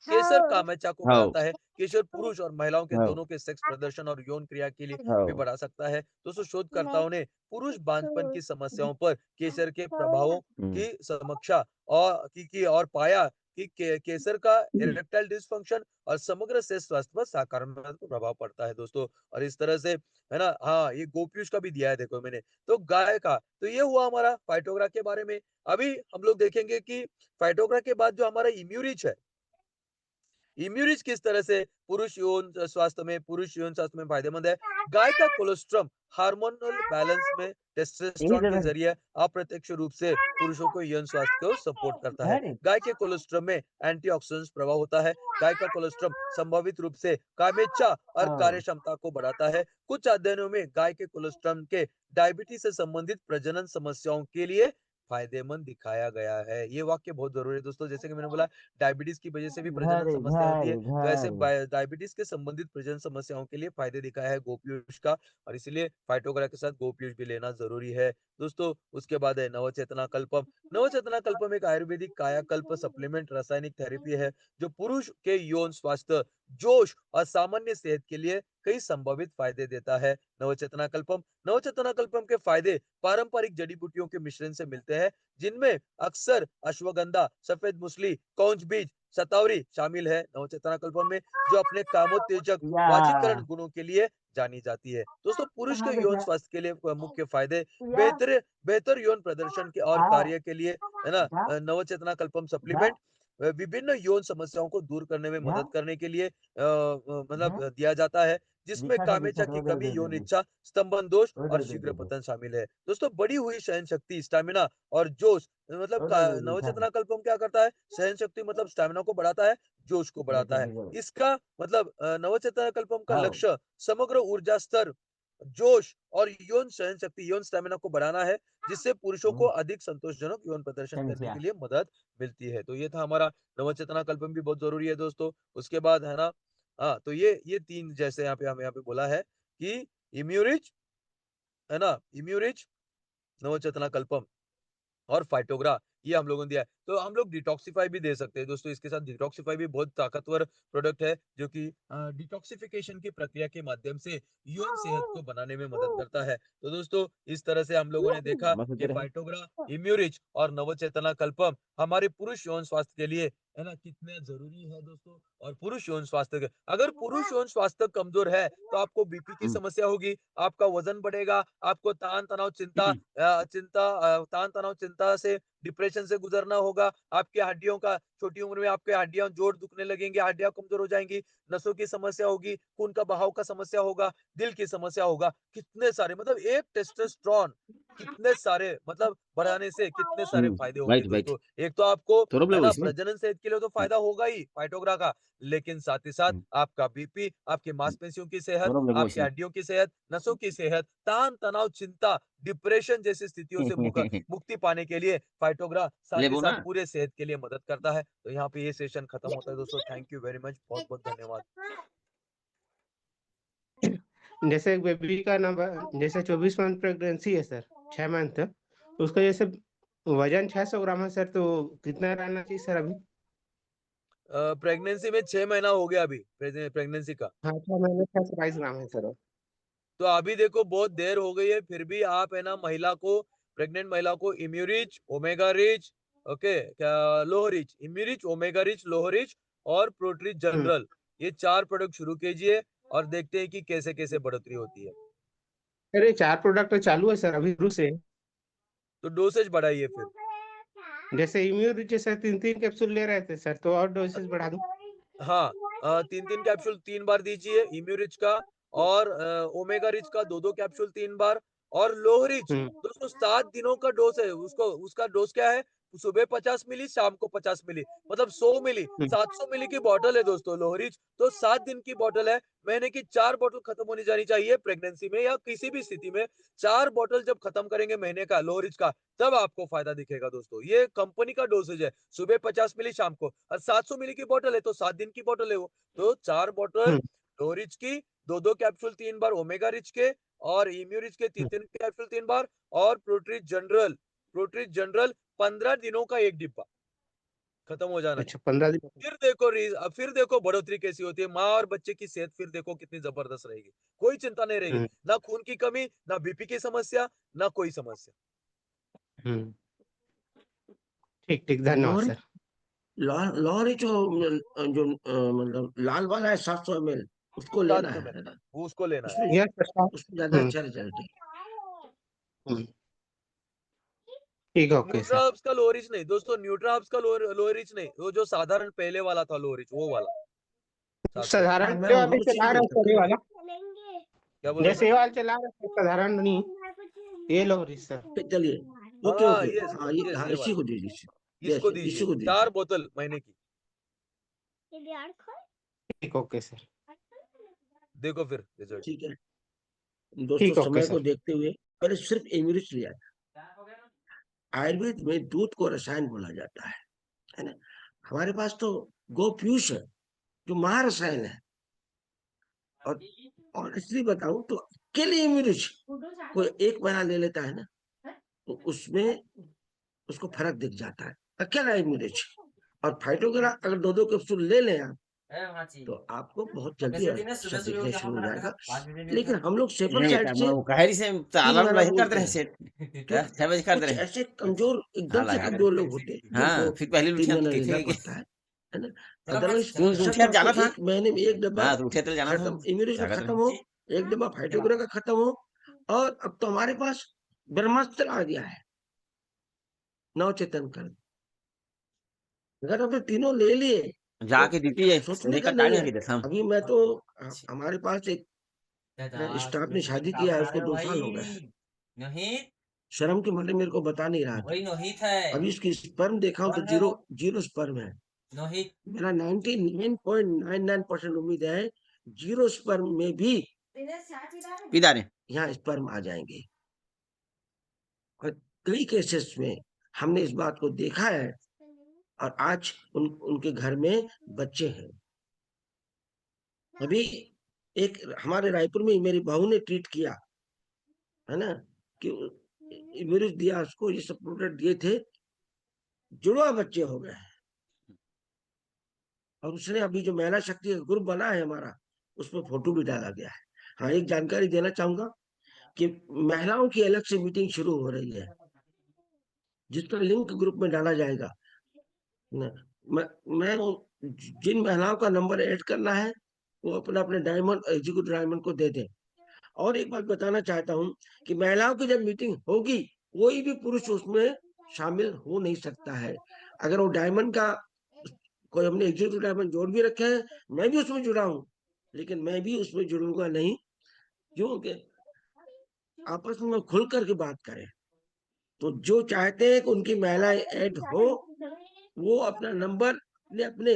केसर कामेचा को हाँ, बढ़ाता है। केसर पुरुष और महिलाओं के हाँ, दोनों के सेक्स प्रदर्शन और यौन क्रिया के लिए भी हाँ, बढ़ा सकता है। दोस्तों, शोधकर्ताओं ने पुरुष बांझपन की समस्याओं पर केसर के प्रभावों हम्म, की समीक्षा और पाया कि केसर का इरेक्टाइल डिसफंक्शन और समग्र सेक्स स्वास्थ्य पर सकारात्मक प्रभाव पड़ता है दोस्तों। और इस तरह से, है ना, हाँ, ये गोपीयूष का भी दिया है देखो मैंने। तो गाय का तो ये हुआ हमारा फाइटोग्रा के बारे में। अभी हम लोग देखेंगे कि फाइटोग्रा के बाद जो हमारा इम्यूरिच है, इम्यूनिज किस तरह से पुरुष यौन स्वास्थ्य में फायदेमंद है। गाय का कोलेस्ट्रम हार्मोनल बैलेंस में यही टेस्टोस्टेरोन दे के रहे हैं। जरिए अप्रत्यक्ष रूप से पुरुषों को यौन स्वास्थ्य को सपोर्ट करता है। अरे! गाय के कोलेस्ट्रम में एंटीऑक्सीडेंट्स प्रभाव होता है। गाय का कोलेस्ट्रम संभावित रूप से कामेच्छा और कार्य ओह! क्षमता को बढ़ाता है। कुछ अध्ययनों में गाय के कोलेस्ट्रम के डायबिटीज से संबंधित प्रजनन समस्याओं के लिए फायदेमंद दिखाया गया है। ये वाक्य बहुत जरूरी है दोस्तों। जैसे कि मैंने बोला, डायबिटीज की वजह से भी प्रजनन घरे, समस्या होती है, घरे, तो ऐसे घरे। डायबिटीज के संबंधित प्रजनन समस्याओं के लिए फायदे दिखाया है गोपीयूष का, और इसीलिए फाइटोग्रा के साथ गोपीयूष भी लेना जरूरी है दोस्तों। उसके बाद है नवचेतना कल्पम। नवचेतना कल्पम एक आयुर्वेदिक कायाकल्प सप्लीमेंट रासायनिक थेरेपी है जो पुरुष के यौन स्वास्थ्य, जोश और सामान्य सेहत के लिए कई संभावित फायदे देता है। नवचेतना कल्पम के फायदे पारंपरिक जड़ी बूटियों के मिश्रण से मिलते हैं, जिनमें अक्सर अश्वगंधा, सफेद मूसली, कौंच बीज, शतावरी शामिल है। नवचेतना कल्पम में जो अपने कामोत्तेजक वाजीकरण या गुणों के लिए जानी जाती है। दोस्तों, पुरुष कहाँ के पे यौन जा स्वास्थ्य के लिए मुख्य फायदे या बेहतर यौन प्रदर्शन के और आ कार्य के लिए, है ना, जा नवचेतना कल्पम जा सप्लीमेंट विभिन्न यौन समस्याओं को दूर करने में जा मदद करने के लिए जा दिया जाता है, जिसमें कामेच्छा दिखा की तो कमी, यौन इच्छा, स्तंभन दोष ओ और दे शीघ्र दे। पतन शामिल है। दोस्तों, बढ़ी हुई सहन शक्ति, स्टैमिना और जोश, मतलब ओ दे दिखा नवचेतना कल्पम क्या करता है? सहन शक्ति मतलब स्टैमिना को बढ़ाता है, जोश को बढ़ाता देखो है। भेजो। इसका मतलब नवचेतना कल्पम का आओ। लक्ष्य समग्र ऊर्जा स्तर, जोश और यौन सहन शक्ति, यौन स्टैमिना को बढ़ाना है, जिससे पुरुषों को हुँ, अधिक संतोषजनक यौन प्रदर्शन करने संख्या। के लिए मदद मिलती है। तो ये था हमारा नवचेतना कल्पम भी बहुत जरूरी है दोस्तों। उसके बाद है ना, हाँ, तो ये तीन, जैसे यहाँ पे बोला है कि इम्यूरिज, है ना, इम्यूरिज, नवचेतना कल्पम और फाइटोग्रा, ये हम लोगों ने दिया है। तो हम लोग डिटॉक्सिफाई भी दे सकते हैं दोस्तों। इसके साथ डिटॉक्सिफाई भी बहुत ताकतवर प्रोडक्ट है, जो कि डिटॉक्सिफिकेशन की प्रक्रिया के माध्यम से यौन सेहत को बनाने में मदद करता है। तो दोस्तों, इस तरह से हम लोगों ने देखा मामा कि सोते रहे। फाइटोग्रा, इम्यूरिज और नवचेतना कल्पम हमारे पुरुष यौन स्वास्थ्य के लिए, है ना, कितने जरूरी है दोस्तों। और पुरुष यौन स्वास्थ्य अगर पुरुष यौन स्वास्थ्य कमजोर है, तो आपको बीपी की हुँ, समस्या होगी, आपका वजन बढ़ेगा, आपको तान तनाव चिंता से, डिप्रेशन से गुजरना होगा, आपकी हड्डियों का, छोटी उम्र में आपके हड्डियां, जोड़ दुखने लगेंगे, हड्डियां कमजोर हो जाएंगी, नसों की समस्या होगी, खून का बहाव का समस्या होगा, दिल की समस्या होगा, कितने सारे, मतलब एक टेस्टोस्टेरोन कितने सारे, मतलब बढ़ाने से कितने सारे हुँ, फायदे होंगे राइट, राइट। दोस्तों। एक तो आपको, तो रोक है लो ना, इसमें। प्रजनन सेहत के लिए तो हुँ, फायदा होगा ही फाइटोग्रा का, लेकिन साथ ही साथ हुँ, आपका बीपी, आपकी हुँ, मांसपेशियों की तो सेहत, रोक लगो आपकी इसमें। हड्डियों की सेहत, नसों की सेहत, तान तनाव चिंता, डिप्रेशन जैसी स्थितियों से मुक्ति पाने के लिए फाइटोग्रा साथ ही लेबो साथ ना? पूरे सेहत के लिए मदद करता है। तो यहाँ पे ये सेशन खत्म होता है दोस्तों। थैंक यू वेरी मच, बहुत बहुत धन्यवाद। जैसे एक बेबी का जैसे 24 मंथ प्रेगनेंसी है सर, 6 मंथ, तो उसका जैसे वज़न 600 ग्राम है सर, तो कितना रहना चाहिए सर अभी? प्रेगनेंसी में 6 महीना हो गया अभी, प्रेगनेंसी का। हाँ, 6 महीने 622 ग्राम है सर। तो अभी देखो बहुत देर हो गई है, फिर भी आप, है ना, प्रेग्नेंट महिला को इम्यूरिच, ओमेगा रिच, ओके, क्या, लोह रिच, इम्यूरिच, ओमेगा रिच, लोह रिच और प्रोट्रिच हुँ, जनरल, ये 4 प्रोडक्ट शुरू कीजिए और देखते हैं कि कैसे-कैसे बढ़ोतरी होती है। अरे 4 प्रोडक्ट तो चालू है सर अभी शुरू से। तो डोसेज बढ़ाइए फिर। जैसे इम्यून जैसे 3-3 कैप्सूल ले रहे थे सर, तो और अ, डोसेज बढ़ा दूँ? हाँ, 3-3 कैप्सूल 3 बार दीजिए इम्यूरिच का, और ओमेगा रिच का 2-2 कैप्सूल 3 बार, और लोह रिच हुँ, दोस्तों 7 दिनों का डोज़ है। उसको, उसका डोज़ क्या है? सुबह 50 मिली, शाम को 50 मिली, मतलब 100 मिली, हुँ, 700 मिली की बॉटल है दोस्तों लोह रिच। तो 7 दिन की बॉटल है, महीने की 4 बॉटल खत्म होनी जानी चाहिए प्रेगनेंसी में या किसी भी स्थिति में। 4 बॉटल जब खत्म करेंगे महीने का लोह रिच का, तब आपको फ़ायदा दिखेगा दोस्तों। ये कंपनी का डोसेज है। सुबह 50 मिली, शाम को, और 700 मिली की बॉटल है, तो 7 दिन की बॉटल है वो। तो 4 बॉटल हुँ, लो रिच की, 2-2 कैप्सूल 3 बार ओमेगा रिच के, और इम्यू रिच के हुँ। 3-3 कैप्सूल 3 बार, और प्रोट्रिच जनरल 15 दिनों का 1 डिब्बा, खत्म हो जाना अच्छा चाहिए। 15 दिन। फिर देखो बढ़ोतरी कैसी होती है। माँ और बच्चे की सेहत फिर देखो कितनी जबरदस्त रहेगी। कोई चिंता नहीं रहेगी। हुँ, ना खून की कमी, ना बीपी की समस्या, ना कोई समस्या। हुँ। ठीक, ठीक, धन्यवाद लोहरी सर। लोहरी जो मतलब लाल वाला है 700 ml उसको लेना 700 है ना? वो उसको लेना है। उसमें यस सर। उसमें ज्यादा हुँ, अच्छा रिजल्ट है। हुँ। ठीक है, ओके न्यूट्रा सर। हर्ब्स का लोअर रिच नहीं दोस्तों, न्यूट्रा हर्ब्स का लोअर लोअर रिच नहीं, वो जो साधारण पहले वाला था लोअर रिच, वो वाला। साधारण मैं जो अभी उसी चला को रहा है सर ये वाला, क्या बोल रहे जैसे ये वाला चला रहा है साधारण नहीं, ये लो सर। चलिए, ओके हाँ ओके, यस हाँ यस हाँ ये इसी वाला को दे दीजिए, इसको यस इसी दीजिए को 4 दीजिए। बोतल महीने की। ठीक, ओके सर। देखो फिर रिजल्ट। ठीक है दोस्तों, ठीक, ओके समय को सर। देखते हुए पहले सिर्फ एम्यूरिच लिया। आयुर्वेद में दूध को रसायन बोला जाता है ना। हमारे पास तो गोपीयूष है जो महारसायन है। और ऑनेस्टली बताऊं तो अकेले एम्यूरिच कोई एक महीना ले लेता है ना, तो उसमें उसको फर्क दिख जाता है, अकेला एम्यूरिच। और फाइटोग्रा अगर 2-2 कैप्सूल ले लें आप, तो आपको बहुत जल्दी असर दिखने शुरू हो जाएगा। लेकिन हम लोग सेफर साइड से कहरी से 3 अलार्म महीना नहीं करते बोलते रहे हैं, सेट। क्योंकि 6 बजे कर दे कुछ रहे ऐसे कमजोर, एकदम से लगा दे कमजोर लोग होते हैं जिनको हाँ, फिर पहले 3 उठे महीना ठीक लेना है पड़ता है ना। चलो अदरवाइज तुम अच्छा उठे तो आपको जाना था। 1 महीने में 1 डब्बा हाँ तो उठे तो जाना था, खत्म, इम्यूनिटी का जागत खत्म रहे। हो, 1 डब्बा फाइटोग्रा का खत्म हो। और अब तो हमारे पास ब्रह्मास्त्र आ गया है, नवचेतन कर। अगर हमने तीनों ले लिए तो जाके ड्यूटी है, सोचने संजय का का नहीं टाइम है है। कि देखम। अभी मैं तो हमारे पास एक स्टाफ ने शादी किया है, उसको 2 साल हो गए हैं। नहीं शर्म के मारे मेरे को बता नहीं रहा था। वही नोहित है। अभी इसकी स्पर्म देखा हूं तो कौन है वो? जीरो स्पर्म है। नोहित मेरा 99.99% उम्मीद है जीरो स्पर्म में भी किधर है? यहाँ स्पर्म आ जाएंगे। और कई केसेस में हमने इस बात को देखा है, और आज उनके घर में बच्चे हैं। अभी एक हमारे रायपुर में मेरी बहू ने ट्रीट किया है ना, कि इम्यूनिटी दिया उसको, ये सब प्रोडक्ट दिए थे, जुड़वा बच्चे हो गए। और उसने अभी जो महिला शक्ति का ग्रुप बना है हमारा, उसमें फोटो भी डाला गया है। हाँ, एक जानकारी देना चाहूंगा कि महिलाओं की अलग से मीटिंग शुरू हो रही है, जिसका लिंक ग्रुप में डाला जाएगा न, मैं जिन महिलाओं का नंबर ऐड करना है वो अपना अपने डायमंड, एग्जीक्यूटिव डायमंड को दे दें। और एक बात बताना चाहता हूं कि महिलाओं की जब मीटिंग होगी, कोई भी पुरुष उसमें शामिल हो नहीं सकता है। अगर वो डायमंड का कोई, हमने एग्जीक्यूटिव डायमंड जोड़ भी रखे हैं, मैं भी उसमें जुड़ा हूं, लेकिन मैं भी उसमें जुड़ूंगा नहीं, क्योंकि आपस में खुल करके बात करें। तो जो चाहते हैं कि उनकी महिलाएं ऐड हो, वो अपना नंबर अपने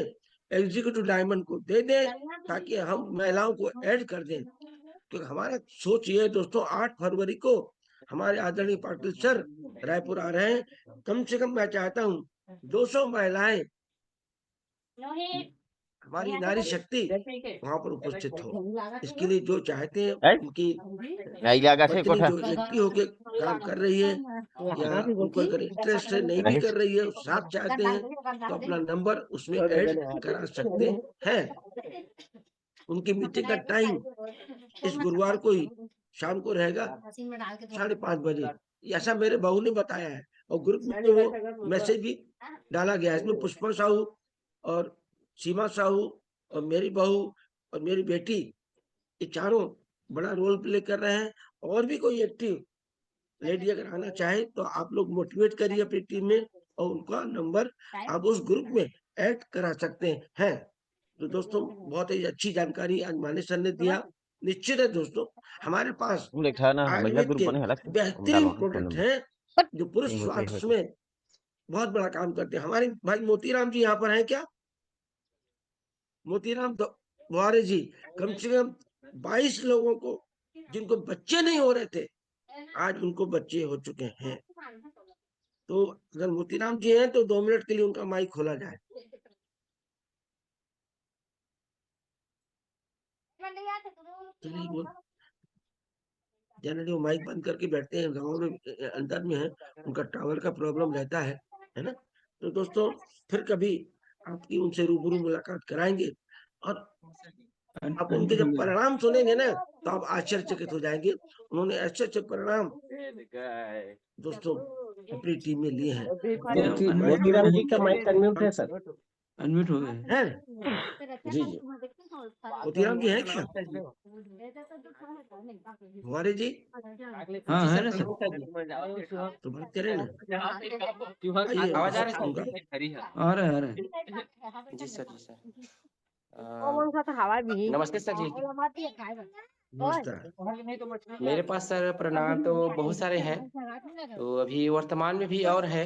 एग्जीक्यूटिव डायमंड को दे दें, ताकि हम महिलाओं को ऐड कर दें। तो हमारा सोच ये है दोस्तों, 8 फरवरी को हमारे आदरणीय पाटिल सर रायपुर आ रहे हैं। कम से कम मैं चाहता हूँ 200 महिलाएं, हमारी नारी शक्ति वहां पर उपस्थित हो। इसके लिए जो चाहते हैं है उनकी यही लगा से पत्नी कोठा जो एक्टिव होके काम कर रही है, या उनको अगर इंटरेस्ट है, नहीं भी नहीं कर रही है, साथ चाहते हैं, तो अपना नंबर उसमें ऐड करा सकते हैं। उनकी मीटिंग का टाइम इस गुरुवार को ही शाम को रहेगा 5:30 बजे, ऐसा मेरे बहू ने बताया है। और ग्रुप में वो मैसेज भी डाला गया है। इसमें पुष्पा साहू और सीमा साहू और मेरी बहू और मेरी बेटी, ये चारों बड़ा रोल प्ले कर रहे हैं। और भी कोई एक्टिव लेडी अगर आना चाहे तो आप लोग मोटिवेट करिए अपनी टीम में, और उनका नंबर आप उस ग्रुप में ऐड करा सकते हैं। तो दोस्तों, बहुत ही अच्छी जानकारी आज माने सर ने दिया। निश्चित है दोस्तों, हमारे पास तुम देखा ना महिला आयुर्वेद ग्रुप के बने अलग से हम बेहतरीन डालवा फोन प्रोडक्ट नंबर हैं जो पुरुष नहीं होते स्वास्थ्य में बहुत बड़ा काम करते हैं। हमारे भाई मोतीराम जी यहाँ पर हैं क्या? मोतीराम वारे जी कम से कम 22 लोगों को, जिनको बच्चे नहीं हो रहे थे, आज उनको बच्चे हो चुके हैं। तो अगर मोतीराम जी हैं तो 2 मिनट के लिए उनका माइक खोला जाए। जनरली वो माइक बंद करके बैठते हैं, गाँव में अंदर में है, उनका टावर का प्रॉब्लम रहता है ना। तो दोस्तों, फिर कभी आपकी उनसे रूबरू मुलाकात कराएंगे, और आप उनके जब परिणाम सुनेंगे ना, तो आप आश्चर्यचकित हो जाएंगे। उन्होंने अच्छे अच्छे परिणाम दोस्तों अपनी टीम में लिए हैं। मोतीराम जी का माइक अनम्यूट है सर। अनम्यूट हो गया है। हैं जी जी, मोतीराम जी हैं क्या? हमारे जी हाँ है ना सर। तो बात करें ना, आइए आवाज आ उनका आ रहा है जी सर, जी सर। नमस्ते सर जी। नमस्कार। मेरे पास सर प्रणाम तो बहुत सारे हैं, तो अभी वर्तमान में भी और है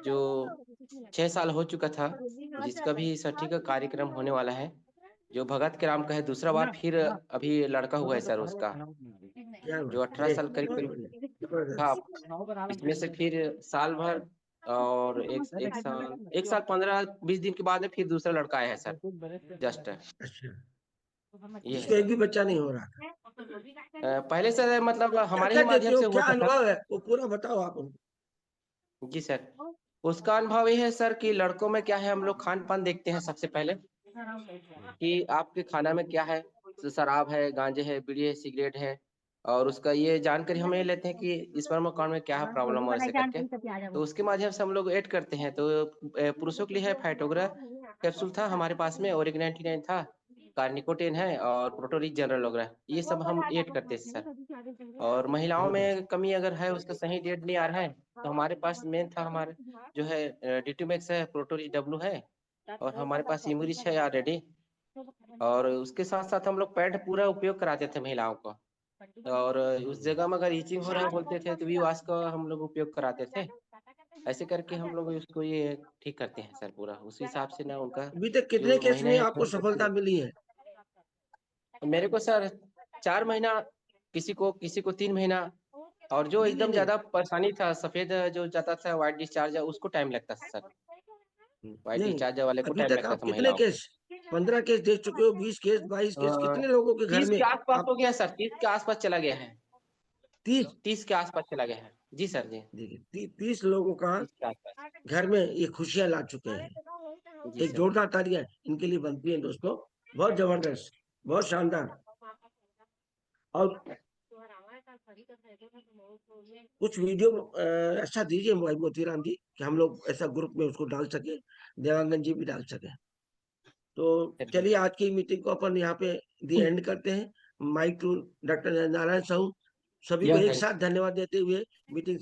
जो 6 साल हो चुका था, जिसका भी सठी का कार्यक्रम होने वाला है, जो भगत के राम का है। दूसरा बार फिर अभी लड़का हुआ है सर उसका, क्या जो 18 साल करीब बहुत करीब बढ़िया, जबरदस्त। था। इसमें से फिर साल भर और एक साल 15-20 दिन के बाद में फिर दूसरा लड़का आया है सर, जस्ट अच्छा, ये है इसको एक सर। भी बच्चा नहीं हो रहा। पहले सर मतलब क्या हमारे क्या ही देते माध्यम हो, से क्या हुआ था सर। अनुभव है, वो पूरा बताओ आप हमको। जी सर, उसका अनुभव ये है सर कि लड़कों में क्या है, हम लोग खान पान देखते हैं सबसे पहले कि आपके खाना में क्या है। तो शराब है, गांजे है, बीड़ी है, सिगरेट है, और उसका ये जानकारी हम ये लेते हैं कि स्पर्म काउंट में क्या है प्रॉब्लम और ऐसे करके, तो उसके माध्यम से हम लोग ऐड करते हैं। तो पुरुषों के लिए है फाइटोग्रा कैप्सूल था हमारे पास में, और एक 99 था, कार्निकोटेन है, और प्रोटोरिक जनरल वगैरह, ये सब हम ऐड करते हैं सर। और महिलाओं बहुत अच्छा। में कमी अगर है, उसका सही डेट नहीं आ रहा है, तो हमारे पास मेन था हमारे जो है डिटोमेक्स है, प्रोटोरिक डब्लू है, और हमारे पास इमरिच है ऑलरेडी। और उसके साथ साथ हम लोग पैड पूरा उपयोग कराते थे महिलाओं को, और उस जगह में अगर ईचिंग हो रहा बोलते थे तो वी वाश का हम लोग उपयोग कराते थे। ऐसे करके हम लोग उसको ये ठीक करते हैं सर पूरा, उस हिसाब से ना उनका अभी तक कितने जो केस महीना में है आपको सफलता मिली है? मेरे को सर 4 महीना, किसी को 3 महीना, और जो नहीं नहीं एकदम नहीं, ज्यादा परेशानी था, सफेद जो जाता था व्हाइट डिस्चार्ज, उसको टाइम लगता था सर। व्हाइट नहीं, डिस्चार्ज वाले को अभी टाइम तक लगता आप था कितने महिलाओं को। केस, 15 केस देख चुके हो, 20 केस, 22 केस, कितने लोगों के घर 30 में के आसपास आप? हो गया सर, 30 के आसपास चला गया है। 30, 30 के आसपास चला गया है जी सर जी। देखिए 30 लोगों का 30 के आसपास घर में ये खुशियां ला चुके हैं। जी एक सर। जोरदार तालियां इनके लिए बनती है दोस्तों, बहुत जबरदस्त, बहुत शानदार। और कुछ वीडियो ऐसा दीजिए मोतीराम जी कि हम लोग ऐसा ग्रुप में उसको डाल सके, देवांगन जी भी डाल सके। तो चलिए आज की मीटिंग को अपन यहाँ पे दी एंड करते हैं। Mike to doctor Narayan Sahu, सभी को एक थैंक साथ धन्यवाद देते हुए मीटिंग